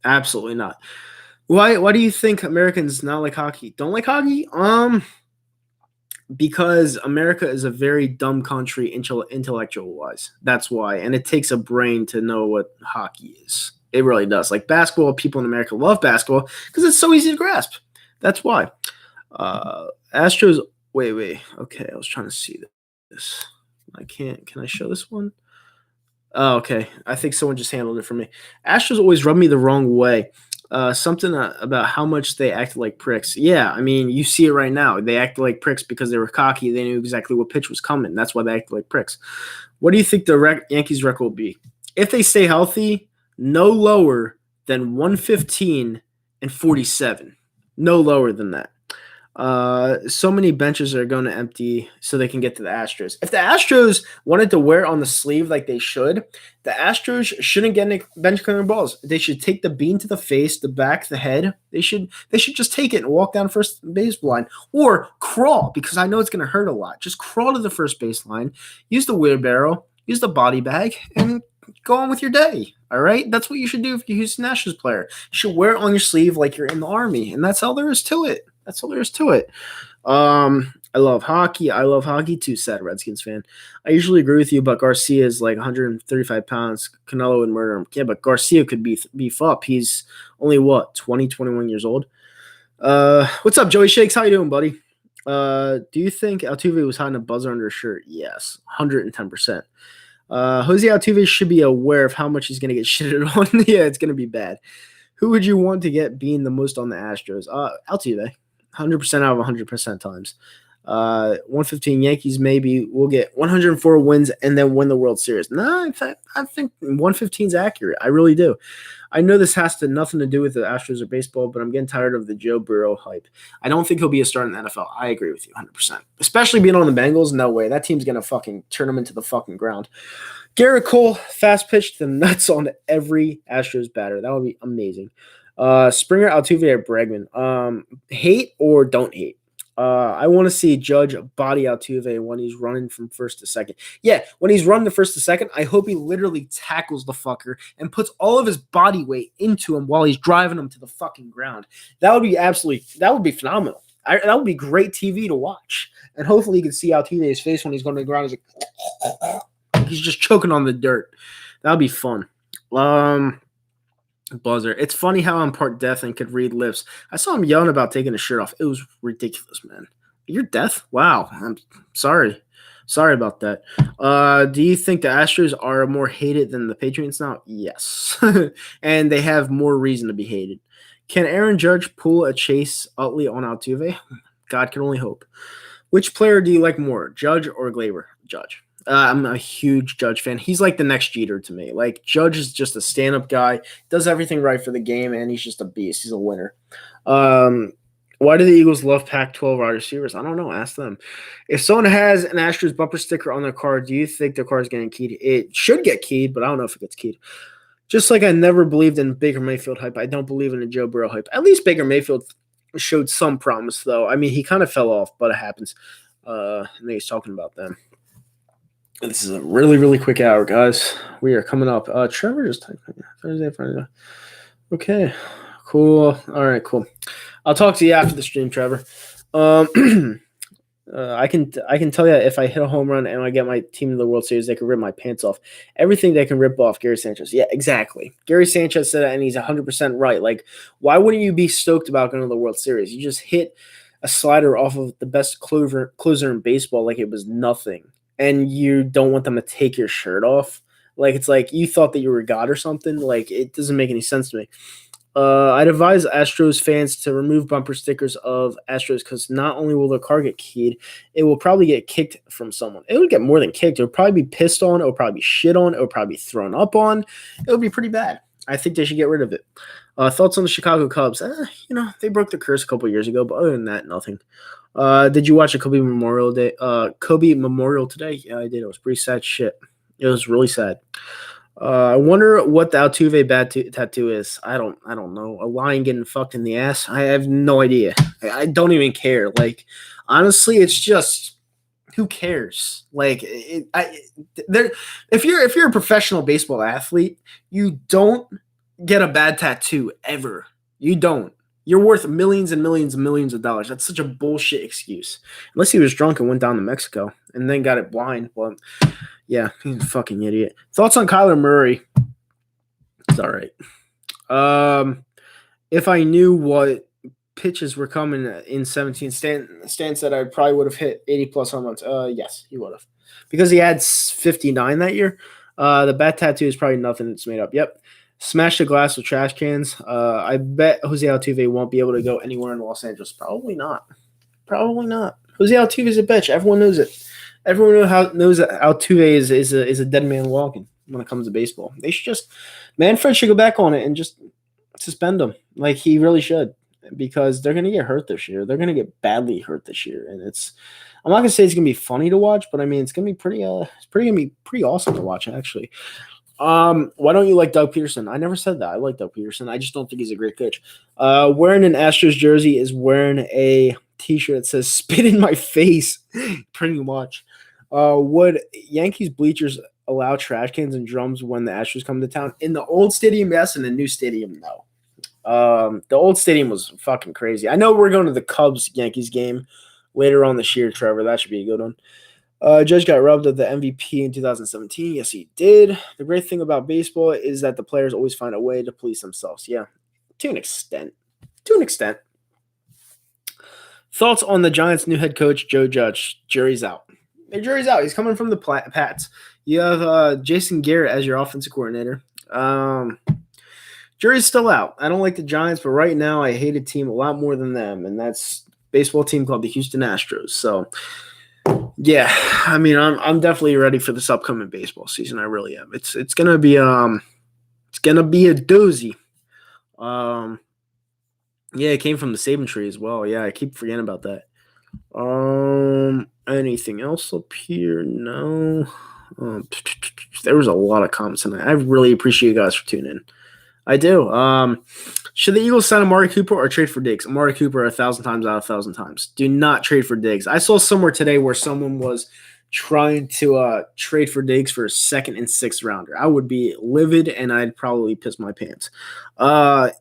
absolutely not. Why do you think Americans not like hockey? Don't like hockey? Because America is a very dumb country intellectual-wise. That's why. And it takes a brain to know what hockey is. It really does. Like basketball, people in America love basketball because it's so easy to grasp. That's why. Astros, wait. Okay, I was trying to see this. I can't. Can I show this one? Oh, okay. I think someone just handled it for me. Astros always rub me the wrong way. Something about how much they acted like pricks. Yeah, I mean, you see it right now. They acted like pricks because they were cocky. They knew exactly what pitch was coming. That's why they acted like pricks. What do you think the Yankees record will be? If they stay healthy, no lower than 115 and 47. No lower than that. So many benches are going to empty so they can get to the Astros. If the Astros wanted to wear it on the sleeve like they should, the Astros shouldn't get any bench clearing balls. They should take the bean to the face, the back, the head. They should just take it and walk down first base line or crawl, because I know it's going to hurt a lot. Just crawl to the first base line, use the wheelbarrow, use the body bag, and go on with your day. All right? That's what you should do if you're a Houston Astros player. You should wear it on your sleeve like you're in the Army, and that's all there is to it. That's all there is to it. I love hockey. I love hockey too, sad Redskins fan. I usually agree with you, but Garcia is like 135 pounds. Canelo would murder him. Yeah, but Garcia could beef up. He's only, 20, 21 years old? What's up, Joey Shakes? How you doing, buddy? Do you think Altuve was hiding a buzzer under his shirt? Yes, 110%. Jose Altuve should be aware of how much he's going to get shitted on. Yeah, it's going to be bad. Who would you want to get being the most on the Astros? Altuve. 100% out of 100% times. 115 Yankees maybe will get 104 wins and then win the World Series. No, in fact, I think 115 is accurate. I really do. I know this has nothing to do with the Astros or baseball, but I'm getting tired of the Joe Burrow hype. I don't think he'll be a star in the NFL. I agree with you 100%. Especially being on the Bengals. No way. That team's going to fucking turn them into the fucking ground. Garrett Cole, fast pitch the nuts on every Astros batter. That would be amazing. Springer, Altuve, or Bregman. Hate or don't hate? I want to see Judge body Altuve when he's running from first to second. Yeah, when he's running the first to second, I hope he literally tackles the fucker and puts all of his body weight into him while he's driving him to the fucking ground. That would be phenomenal. That would be great TV to watch. And hopefully you can see Altuve's face when he's going to the ground. He's like, he's just choking on the dirt. That would be fun. Buzzer. It's funny how I'm part deaf and could read lips. I saw him yelling about taking his shirt off. It was ridiculous, man. You're deaf? Wow. I'm sorry. Sorry about that. Do you think the Astros are more hated than the Patriots now? Yes. And they have more reason to be hated. Can Aaron Judge pull a Chase Utley on Altuve? God can only hope. Which player do you like more, Judge or Glaber? Judge. I'm a huge Judge fan. He's like the next Jeter to me. Like, Judge is just a stand-up guy, does everything right for the game, and he's just a beast. He's a winner. Why do the Eagles love Pac-12 wide receivers? I don't know. Ask them. If someone has an Astros bumper sticker on their car, do you think their car is getting keyed? It should get keyed, but I don't know if it gets keyed. Just like I never believed in Baker Mayfield hype, I don't believe in a Joe Burrow hype. At least Baker Mayfield showed some promise, though. I mean, he kind of fell off, but it happens. And he's talking about them. This is a really, really quick hour, guys. We are coming up. Trevor just typed Thursday, Friday. Okay, cool. All right, cool. I'll talk to you after the stream, Trevor. I can tell you if I hit a home run and I get my team to the World Series, they can rip my pants off. Everything they can rip off, Gary Sanchez. Yeah, exactly. Gary Sanchez said that, and he's 100% right. Like, why wouldn't you be stoked about going to the World Series? You just hit a slider off of the best closer in baseball like it was nothing, and you don't want them to take your shirt off. Like it's like you thought that you were God or something. Like it doesn't make any sense to me. I'd advise Astros fans to remove bumper stickers of Astros because not only will the car get keyed, it will probably get kicked from someone. It would get more than kicked. It would probably be pissed on. It would probably be shit on. It would probably be thrown up on. It would be pretty bad. I think they should get rid of it. Thoughts on the Chicago Cubs? They broke the curse a couple years ago, but other than that, nothing. Did you watch a Kobe Memorial Day? Kobe Memorial today? Yeah, I did. It was pretty sad shit. It was really sad. I wonder what the Altuve tattoo is. I don't know. A lion getting fucked in the ass. I have no idea. I don't even care. Like, honestly, it's just who cares? Like, if you're a professional baseball athlete, you don't get a bad tattoo ever. You don't. You're worth millions and millions and millions of dollars. That's such a bullshit excuse. Unless he was drunk and went down to Mexico and then got it blind. Well, yeah, he's a fucking idiot. Thoughts on Kyler Murray? It's all right. If I knew what pitches were coming in 17, Stan said I probably would have hit 80-plus home runs. Yes, he would have. Because he had 59 that year. The bat tattoo is probably nothing that's made up. Yep. Smash the glass with trash cans. I bet Jose Altuve won't be able to go anywhere in Los Angeles. Probably not. Jose Altuve is a bitch. Everyone knows it. Everyone knows that Altuve is a dead man walking when it comes to baseball. They should just Manfred should go back on it and just suspend him. Like he really should. Because they're gonna get hurt this year. They're gonna get badly hurt this year. And I'm not gonna say it's gonna be funny to watch, but I mean it's gonna be pretty awesome to watch, actually. Why don't you like Doug Peterson? I never said that. I like Doug Peterson. I just don't think he's a great coach. Wearing an Astros jersey is wearing a t-shirt that says "Spit in my face." Pretty much. Would Yankees bleachers allow trash cans and drums when the Astros come to town? In the old stadium, yes. In the new stadium, no. The old stadium was fucking crazy. I know we're going to the Cubs-Yankees game later on this year, Trevor. That should be a good one. Judge got robbed of the MVP in 2017. Yes, he did. The great thing about baseball is that the players always find a way to police themselves. Yeah, to an extent. Thoughts on the Giants' new head coach, Joe Judge? Jury's out. The jury's out. He's coming from the Pats. You have Jason Garrett as your offensive coordinator. Jury's still out. I don't like the Giants, but right now I hate a team a lot more than them, and that's a baseball team called the Houston Astros. So, yeah, I mean, I'm definitely ready for this upcoming baseball season. I really am. It's gonna be a doozy. Yeah, it came from the Saban tree as well. Yeah, I keep forgetting about that. Anything else up here? No. There was a lot of comments tonight. I really appreciate you guys for tuning in. I do. Should the Eagles sign Amari Cooper or trade for Diggs? Amari Cooper 1,000 times out of 1,000 times. Do not trade for Diggs. I saw somewhere today where someone was trying to trade for Diggs for a 2nd and 6th rounder. I would be livid and I'd probably piss my pants.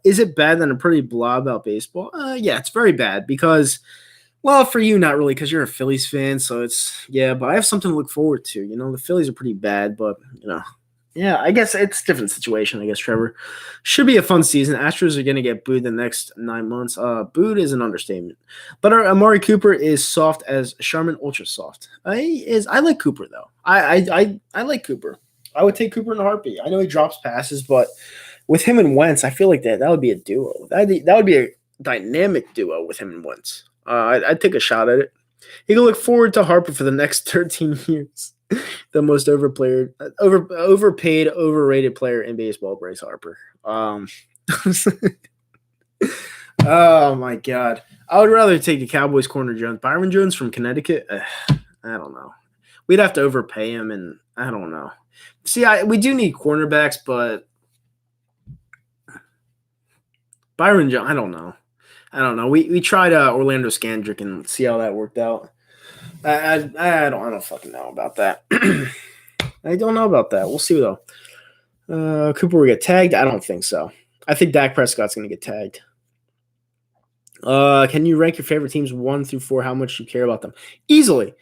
Is it bad that I'm pretty blah about baseball? Yeah, it's very bad because, well, for you, not really because you're a Phillies fan. So but I have something to look forward to. You know, the Phillies are pretty bad, but, yeah, I guess it's a different situation, I guess, Trevor. Should be a fun season. Astros are going to get booed the next 9 months. Booed is an understatement. But Amari Cooper is soft as Charmin Ultra Soft. I like Cooper, though. I like Cooper. I would take Cooper in a heartbeat. I know he drops passes, but with him and Wentz, I feel like that would be a duo. That would be a dynamic duo with him and Wentz. I'd take a shot at it. You can look forward to Harper for the next 13 years. The most overpaid, overrated player in baseball, Bryce Harper. Oh my God. I would rather take the Cowboys corner Jones. Byron Jones from Connecticut. I don't know. We'd have to overpay him, and I don't know. See, we do need cornerbacks, but Byron Jones, I don't know. We tried Orlando Scandrick and see how that worked out. I don't fucking know about that. I don't know about that. We'll see though. Cooper will get tagged. I don't think so. I think Dak Prescott's going to get tagged. Can you rank your favorite teams 1 through 4? How much you care about them? Easily.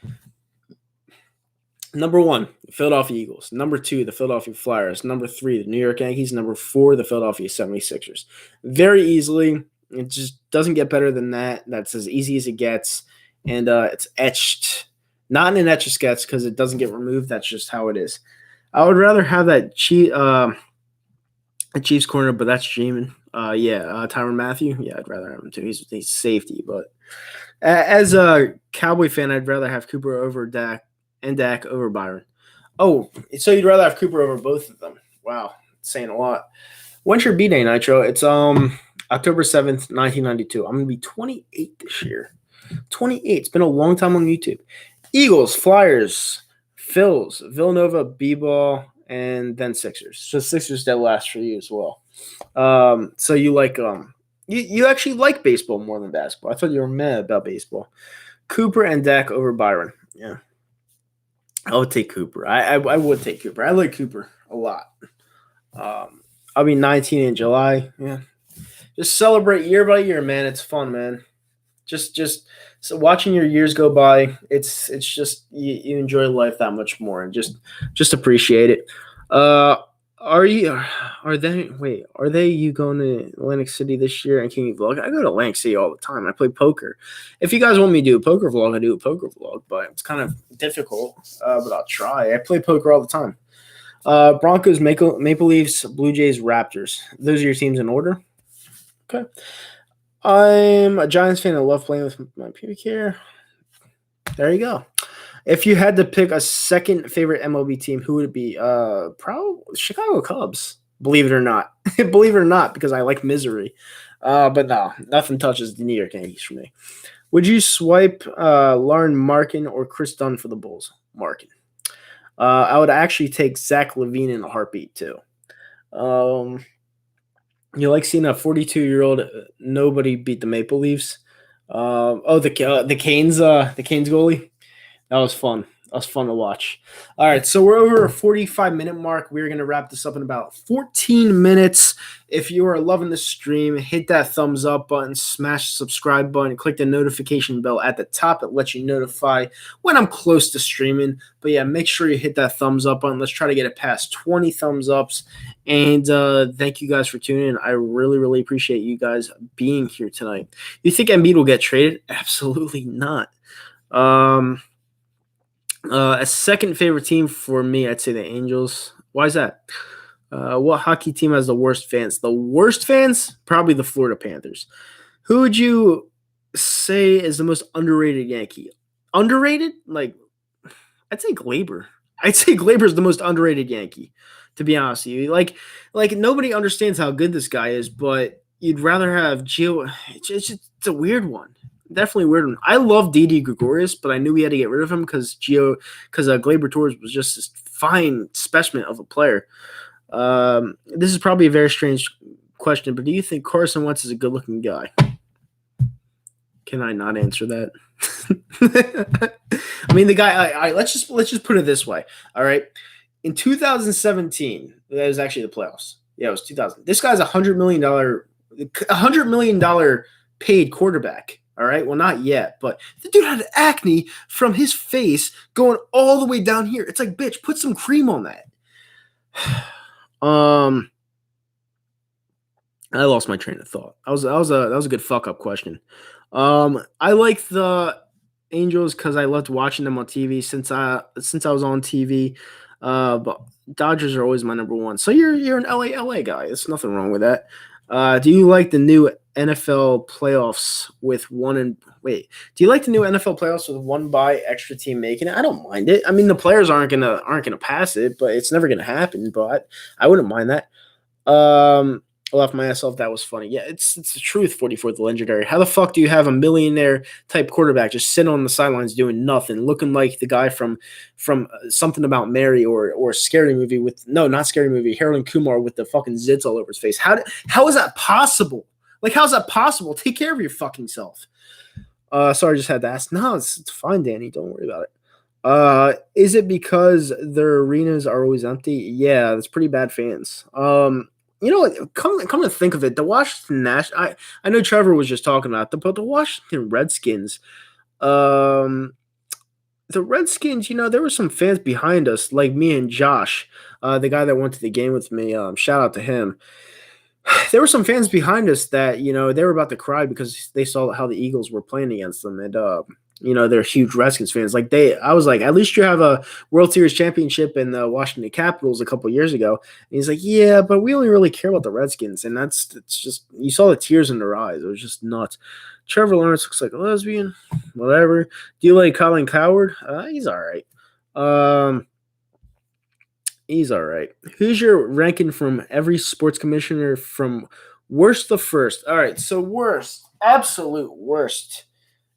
Number 1, the Philadelphia Eagles. Number 2, the Philadelphia Flyers. Number 3, the New York Yankees. Number 4, the Philadelphia 76ers. Very easily. It just doesn't get better than that. That's as easy as it gets, and it's etched, not in an etch a sketch because it doesn't get removed. That's just how it is. I would rather have that a Chiefs corner, but that's Jamin. Tyrann Mathieu. Yeah, I'd rather have him too. He's safety, but as a Cowboy fan, I'd rather have Cooper over Dak and Dak over Byron. Oh, so you'd rather have Cooper over both of them? Wow, saying a lot. When's your B-Day, Nitro? It's October 7th, 1992. I'm going to be 28 this year. 28. It's been a long time on YouTube. Eagles, Flyers, Phils, Villanova, B-Ball, and then Sixers. So Sixers dead last for you as well. So you like you actually like baseball more than basketball. I thought you were mad about baseball. Cooper and Dak over Byron. Yeah. I would take Cooper. I would take Cooper. I like Cooper a lot. I'll be 19 in July. Yeah. Just celebrate year by year, man. It's fun, man. Just so watching your years go by, it's just you enjoy life that much more and just appreciate it. Are they you going to Atlantic City this year and can you vlog? I go to Atlantic City all the time. I play poker. If you guys want me to do a poker vlog, I do a poker vlog, but it's kind of difficult. But I'll try. I play poker all the time. Broncos, Maple Leafs, Blue Jays, Raptors. Those are your teams in order. Okay. I'm a Giants fan. I love playing with my pubic hair. There you go. If you had to pick a second favorite MLB team, who would it be? Probably Chicago Cubs. Believe it or not. Believe it or not, because I like misery. But no, nothing touches the New York Yankees for me. Would you swipe Lauren Markin or Chris Dunn for the Bulls? Markin. I would actually take Zach LaVine in a heartbeat too. You like seeing a 42-year-old nobody beat the Maple Leafs? The Canes goalie. That was fun. That was fun to watch. All right, so we're over a 45-minute mark. We're going to wrap this up in about 14 minutes. If you are loving the stream, hit that thumbs up button, smash the subscribe button, click the notification bell at the top. It lets you notify when I'm close to streaming. But yeah, make sure you hit that thumbs up button. Let's try to get it past 20 thumbs ups. And thank you guys for tuning in. I really, really appreciate you guys being here tonight. You think Embiid will get traded? Absolutely not. A second favorite team for me, I'd say the Angels. Why is that? What hockey team has the worst fans? The worst fans? Probably the Florida Panthers. Who would you say is the most underrated Yankee? Underrated? Like, I'd say Glaber. I'd say Glaber is the most underrated Yankee, to be honest with you. Like nobody understands how good this guy is, but you'd rather have Gio. It's a weird one. Definitely a weird one. I love Didi Gregorius, but I knew we had to get rid of him because Glaber Torres was just this fine specimen of a player. This is probably a very strange question, but do you think Carson Wentz is a good-looking guy? Can I not answer that? I mean, the guy. Let's just put it this way. All right, in 2017, that was actually the playoffs. Yeah, it was 2000. This guy's $100 million paid quarterback. All right, well, not yet, but the dude had acne from his face going all the way down here. It's like, bitch, put some cream on that. I lost my train of thought. That was a good fuck up question. I like the Angels because I loved watching them on TV since I was on TV. But Dodgers are always my number one. So you're an LA guy. There's nothing wrong with that. Do you like the new NFL playoffs with do you like the new NFL playoffs with one bye extra team making it? I don't mind it. I mean, the players aren't gonna pass it, but it's never gonna happen. But I wouldn't mind that. I laughed my ass off. That was funny. Yeah, it's the truth. 44th legendary. How the fuck do you have a millionaire type quarterback just sitting on the sidelines doing nothing, looking like the guy from Something About Mary or a Scary Movie not Scary Movie, Harold Kumar with the fucking zits all over his face? How is that possible? Like, how's that possible? Take care of your fucking self. Sorry, I just had to ask. No, it's fine, Danny. Don't worry about it. Is it because their arenas are always empty? Yeah, that's pretty bad fans. You know what? Come to think of it, the Washington I know Trevor was just talking about but the Washington Redskins, the Redskins, there were some fans behind us, like me and Josh, the guy that went to the game with me. Shout out to him. there were some fans behind us that they were about to cry because they saw how the Eagles were playing against them, and they're huge Redskins fans. I was like, at least you have a World Series championship in the Washington Capitals a couple years ago. And he's like, yeah, but we only really care about the Redskins, and it's just you saw the tears in their eyes. It was just nuts. Trevor Lawrence looks like a lesbian, whatever. Do you like Colin Coward? He's all right. He's all right. Who's your ranking from every sports commissioner from worst to first? All right, so worst, absolute worst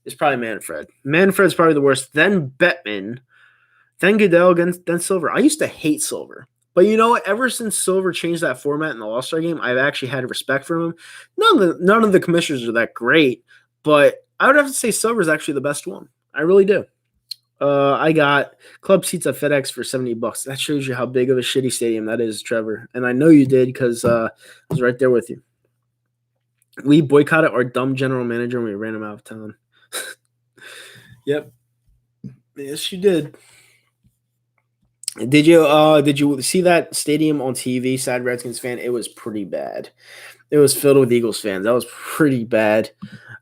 is probably Manfred. Manfred's probably the worst. Then Bettman, then Goodell, then Silver. I used to hate Silver. But you know what? Ever since Silver changed that format in the All-Star game, I've actually had respect for him. None of the commissioners are that great, but I would have to say Silver's actually the best one. I really do. I got club seats at FedEx for $70. That shows you how big of a shitty stadium that is, Trevor. And I know you did because I was right there with you. We boycotted our dumb general manager and we ran him out of town. Yep. Yes, you did. Did you see that stadium on TV, sad Redskins fan? It was pretty bad. It was filled with Eagles fans. That was pretty bad.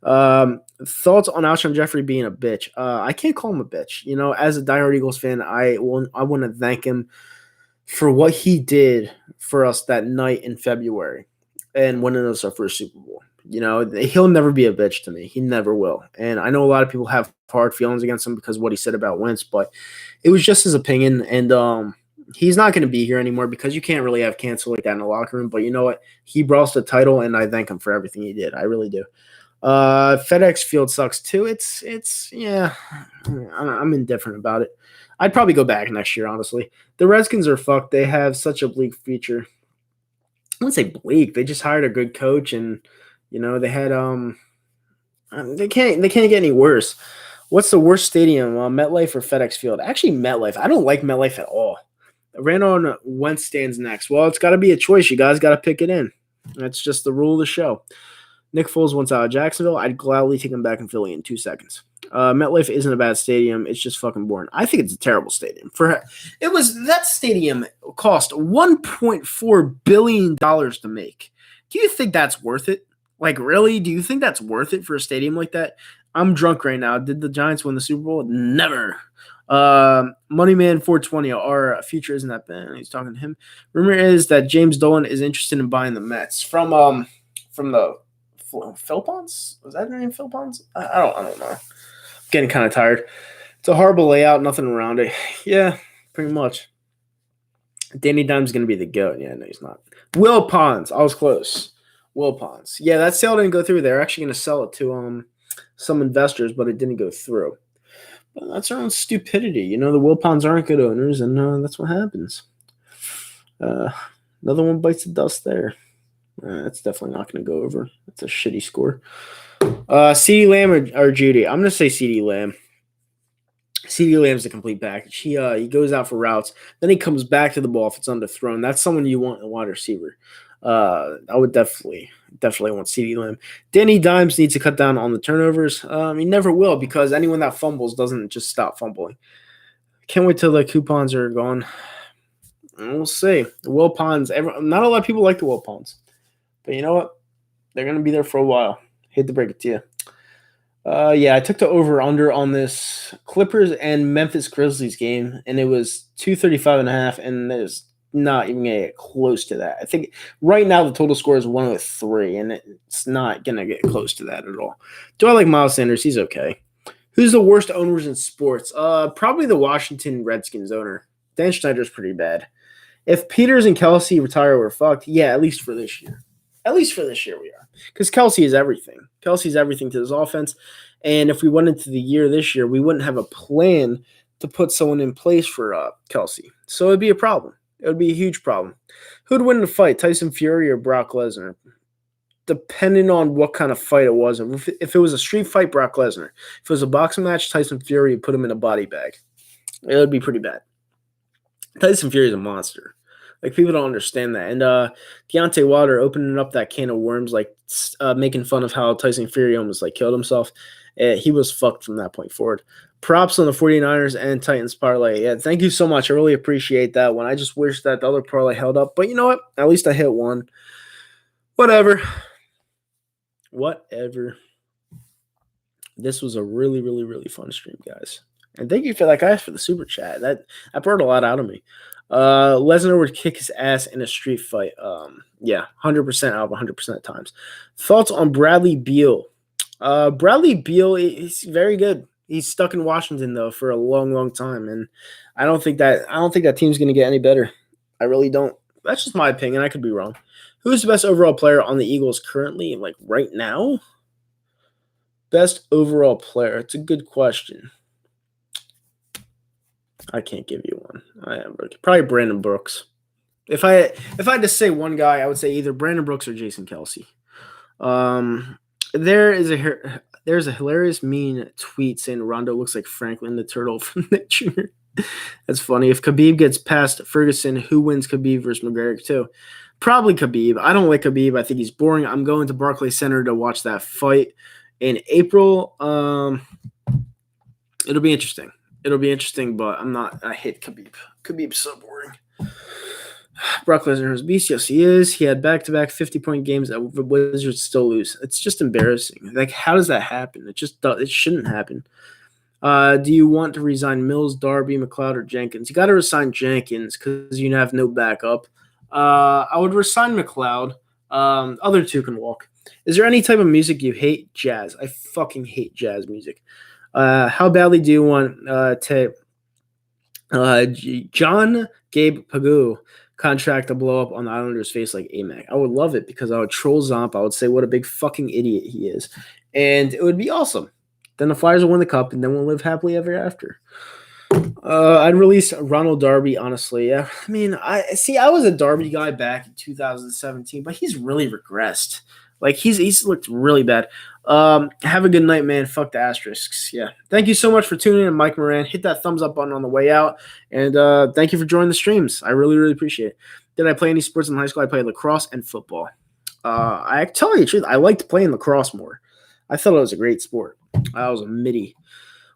Thoughts on Alshon Jeffrey being a bitch? I can't call him a bitch. As a diehard Eagles fan, I want to thank him for what he did for us that night in February and winning us our first Super Bowl. He'll never be a bitch to me. He never will. And I know a lot of people have hard feelings against him because of what he said about Wentz, but it was just his opinion. And he's not going to be here anymore because you can't really have cancel like that in the locker room. But you know what? He brought us the title, and I thank him for everything he did. I really do. FedEx Field sucks too. It's yeah. I'm indifferent about it. I'd probably go back next year, honestly. The Redskins are fucked. They have such a bleak future. I wouldn't say bleak. They just hired a good coach, and they had they can't get any worse. What's the worst stadium? MetLife or FedEx Field? Actually, MetLife. I don't like MetLife at all. Randall Wentz stands next. Well, it's got to be a choice. You guys got to pick it in. That's just the rule of the show. Nick Foles wants out of Jacksonville. I'd gladly take him back in Philly in 2 seconds. MetLife isn't a bad stadium. It's just fucking boring. I think it's a terrible stadium. That stadium cost $1.4 billion to make. Do you think that's worth it? Like, really? Do you think that's worth it for a stadium like that? I'm drunk right now. Did the Giants win the Super Bowl? Never. Moneyman 420. Our future isn't that bad. He's talking to him. Rumor is that James Dolan is interested in buying the Mets from the Philpons. Was that their name? Philpons? I don't know. I'm getting kind of tired. It's a horrible layout. Nothing around it. Yeah, pretty much. Danny Dimes going to be the GOAT. Yeah, no, he's not. Will Ponds. I was close. Will Ponds. Yeah, that sale didn't go through. They're actually going to sell it to some investors, but it didn't go through. But that's our own stupidity. The Will Ponds aren't good owners, and that's what happens. Another one bites the dust there. That's definitely not going to go over. That's a shitty score. CeeDee Lamb or Judy? I'm going to say CeeDee Lamb. CeeDee Lamb's a complete package. He goes out for routes. Then he comes back to the ball if it's underthrown. That's someone you want in a wide receiver. I would definitely want CeeDee Lamb. Danny Dimes needs to cut down on the turnovers. He never will because anyone that fumbles doesn't just stop fumbling. Can't wait till the coupons are gone. We'll see. The Will Ponds. Not a lot of people like the Will Ponds. But you know what? They're going to be there for a while. Hate to break it to you. I took the over-under on this Clippers and Memphis Grizzlies game, and it was 235.5, and there's not even going to get close to that. I think right now the total score is 103, and it's not going to get close to that at all. Do I like Miles Sanders? He's okay. Who's the worst owners in sports? Probably the Washington Redskins owner. Dan Snyder's pretty bad. If Peters and Kelsey retire, we're fucked. Yeah, at least for this year. At least for this year we are. Because Kelsey is everything. Kelsey's everything to this offense. And if we went into the year this year, we wouldn't have a plan to put someone in place for Kelsey. So it'd be a problem. It would be a huge problem. Who'd win the fight, Tyson Fury or Brock Lesnar? Depending on what kind of fight it was. If it was a street fight, Brock Lesnar. If it was a boxing match, Tyson Fury would put him in a body bag. It would be pretty bad. Tyson Fury is a monster. Like, people don't understand that. And Deontay Wilder opening up that can of worms, making fun of how Tyson Fury almost killed himself. He was fucked from that point forward. Props on the 49ers and Titans parlay. Yeah, thank you so much. I really appreciate that one. I just wish that the other parlay held up. But you know what? At least I hit one. Whatever. This was a really, really, really fun stream, guys. And thank you for that, guys, for the super chat. That brought a lot out of me. Lesnar would kick his ass in a street fight. Yeah, 100% out of 100% of times. Thoughts on Bradley Beal? Bradley Beal, he's very good. He's stuck in Washington though for a long, long time, and I don't think that team's going to get any better. I really don't. That's just my opinion. I could be wrong. Who's the best overall player on the Eagles currently, like right now? Best overall player. It's a good question. I can't give you one. Probably Brandon Brooks. If I had to say one guy, I would say either Brandon Brooks or Jason Kelsey. There's a hilarious mean tweet saying Rondo looks like Franklin the Turtle from Nick Jr. That's funny. If Khabib gets past Ferguson, who wins Khabib versus McGregor too? Probably Khabib. I don't like Khabib. I think he's boring. I'm going to Barclays Center to watch that fight in April. It'll be interesting. But I hate Khabib. Khabib's so boring. Brock Lesnar is a beast. Yes, he is. He had back-to-back 50-point games that the Wizards still lose. It's just embarrassing. Like, how does that happen? It shouldn't happen. Do you want to resign Mills, Darby, McLeod, or Jenkins? You got to resign Jenkins because you have no backup. I would resign McLeod. Other two can walk. Is there any type of music you hate? Jazz. I fucking hate jazz music. How badly do you want John Gabe Pagoo contract to blow up on the Islanders' face like AMAC? I would love it because I would troll Zomp. I would say what a big fucking idiot he is. And it would be awesome. Then the Flyers will win the cup, and then we'll live happily ever after. I'd release Ronald Darby, honestly. Yeah. I mean, I was a Darby guy back in 2017, but he's really regressed. Like, he's looked really bad. Have a good night, man. Fuck the Asterisks. Yeah. Thank you so much for tuning in, Mike Moran. Hit that thumbs up button on the way out. And thank you for joining the streams. I really, really appreciate it. Did I play any sports in high school? I played lacrosse and football. I tell you the truth, I liked playing lacrosse more. I thought it was a great sport. I was a midi.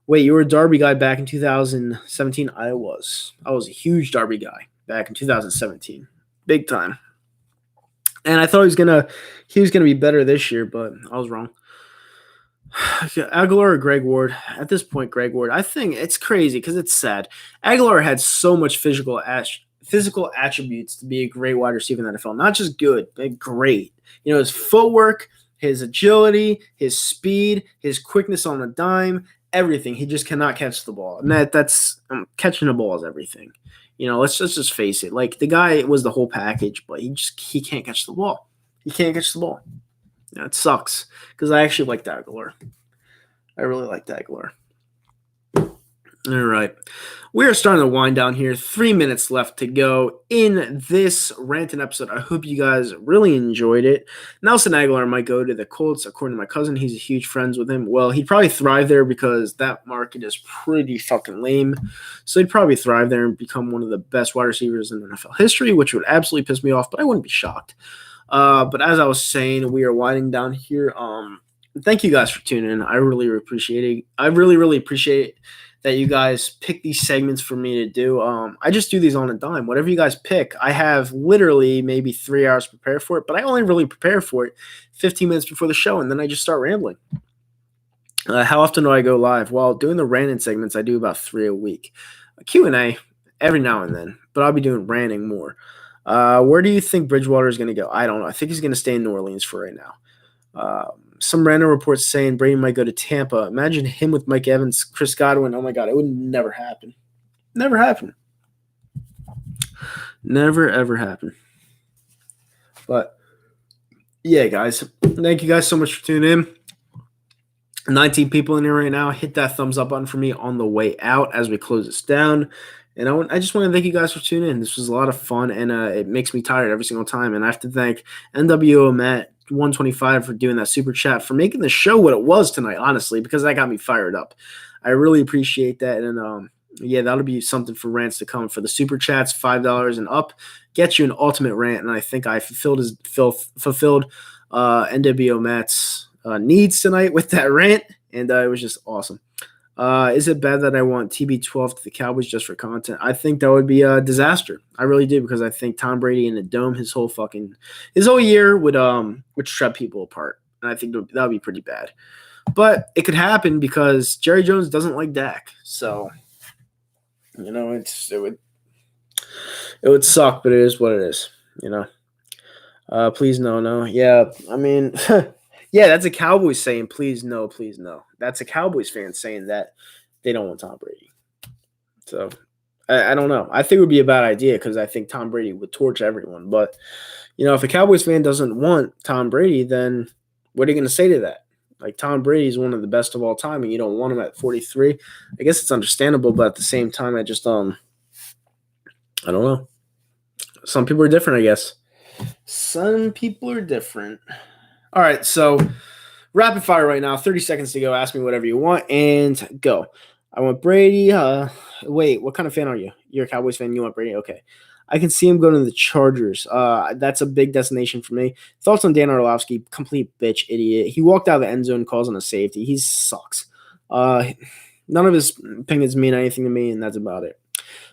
Wait, you were a Derby guy back in 2017? I was. I was a huge Derby guy back in 2017. Big time. And I thought he was gonna be better this year, but I was wrong. Aguilar or Greg Ward? At this point, Greg Ward. I think it's crazy because it's sad. Aguilar had so much physical attributes to be a great wide receiver in the NFL. Not just good, but great. You know, his footwork, his agility, his speed, his quickness on the dime, everything. He just cannot catch the ball. And that's catching the ball is everything. You know, let's just face it. Like, the guy was the whole package, but he can't catch the ball. He can't catch the ball. Yeah, it sucks because I actually like Aguilar. I really like Aguilar. All right. We are starting to wind down here. 3 minutes left to go in this Ranting episode. I hope you guys really enjoyed it. Nelson Aguilar might go to the Colts. According to my cousin, he's a huge friends with him. Well, he'd probably thrive there because that market is pretty fucking lame. So he'd probably thrive there and become one of the best wide receivers in NFL history, which would absolutely piss me off, but I wouldn't be shocked. But as I was saying, we are winding down here. Thank you guys for tuning in. I really appreciate it. I really, really appreciate that you guys pick these segments for me to do. I just do these on a dime. Whatever you guys pick, I have literally maybe 3 hours to prepare for it, but I only really prepare for it 15 minutes before the show, and then I just start rambling. How often do I go live? Well, doing the ranting segments, I do about 3 a week. Q&A every now and then, but I'll be doing ranting more. Where do you think Bridgewater is going to go? I don't know. I think he's going to stay in New Orleans for right now. Some random reports saying Brady might go to Tampa. Imagine him with Mike Evans, Chris Godwin. Oh, my God. It would never happen. Never happen. Never, ever happen. But, yeah, guys. Thank you guys so much for tuning in. 19 people in here right now. Hit that thumbs up button for me on the way out as we close this down. And I just want to thank you guys for tuning in. This was a lot of fun, and it makes me tired every single time. And I have to thank NWO Matt 125 for doing that super chat, for making the show what it was tonight, honestly, because that got me fired up. I really appreciate that. And yeah, that'll be something for rants to come. For the super chats, $5 and up, get you an ultimate rant. And I think I fulfilled NWO Matt's needs tonight with that rant, and it was just awesome. Is it bad that I want TB12 to the Cowboys just for content? I think that would be a disaster. I really do, because I think Tom Brady in the dome his whole year would shred people apart, and I think that would be pretty bad. But it could happen because Jerry Jones doesn't like Dak, so it would suck, but it is what it is. Please no. Yeah, I mean, yeah, that's a Cowboys saying please no, please no. That's a Cowboys fan saying that they don't want Tom Brady. So I don't know. I think it would be a bad idea because I think Tom Brady would torch everyone. But if a Cowboys fan doesn't want Tom Brady, then what are you going to say to that? Like, Tom Brady is one of the best of all time, and you don't want him at 43. I guess it's understandable, but at the same time, I don't know. Some people are different, I guess. Some people are different. All right, so rapid fire right now. 30 seconds to go. Ask me whatever you want and go. I want Brady. Wait, what kind of fan are you? You're a Cowboys fan. You want Brady? Okay. I can see him going to the Chargers. That's a big destination for me. Thoughts on Dan Orlovsky? Complete bitch, idiot. He walked out of the end zone, causing a safety. He sucks. None of his opinions mean anything to me, and that's about it.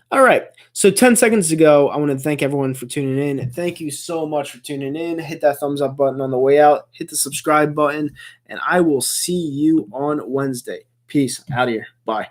All right, so 10 seconds to go. I want to thank everyone for tuning in. Thank you so much for tuning in. Hit that thumbs up button on the way out. Hit the subscribe button, and I will see you on Wednesday. Peace. Out of here. Bye.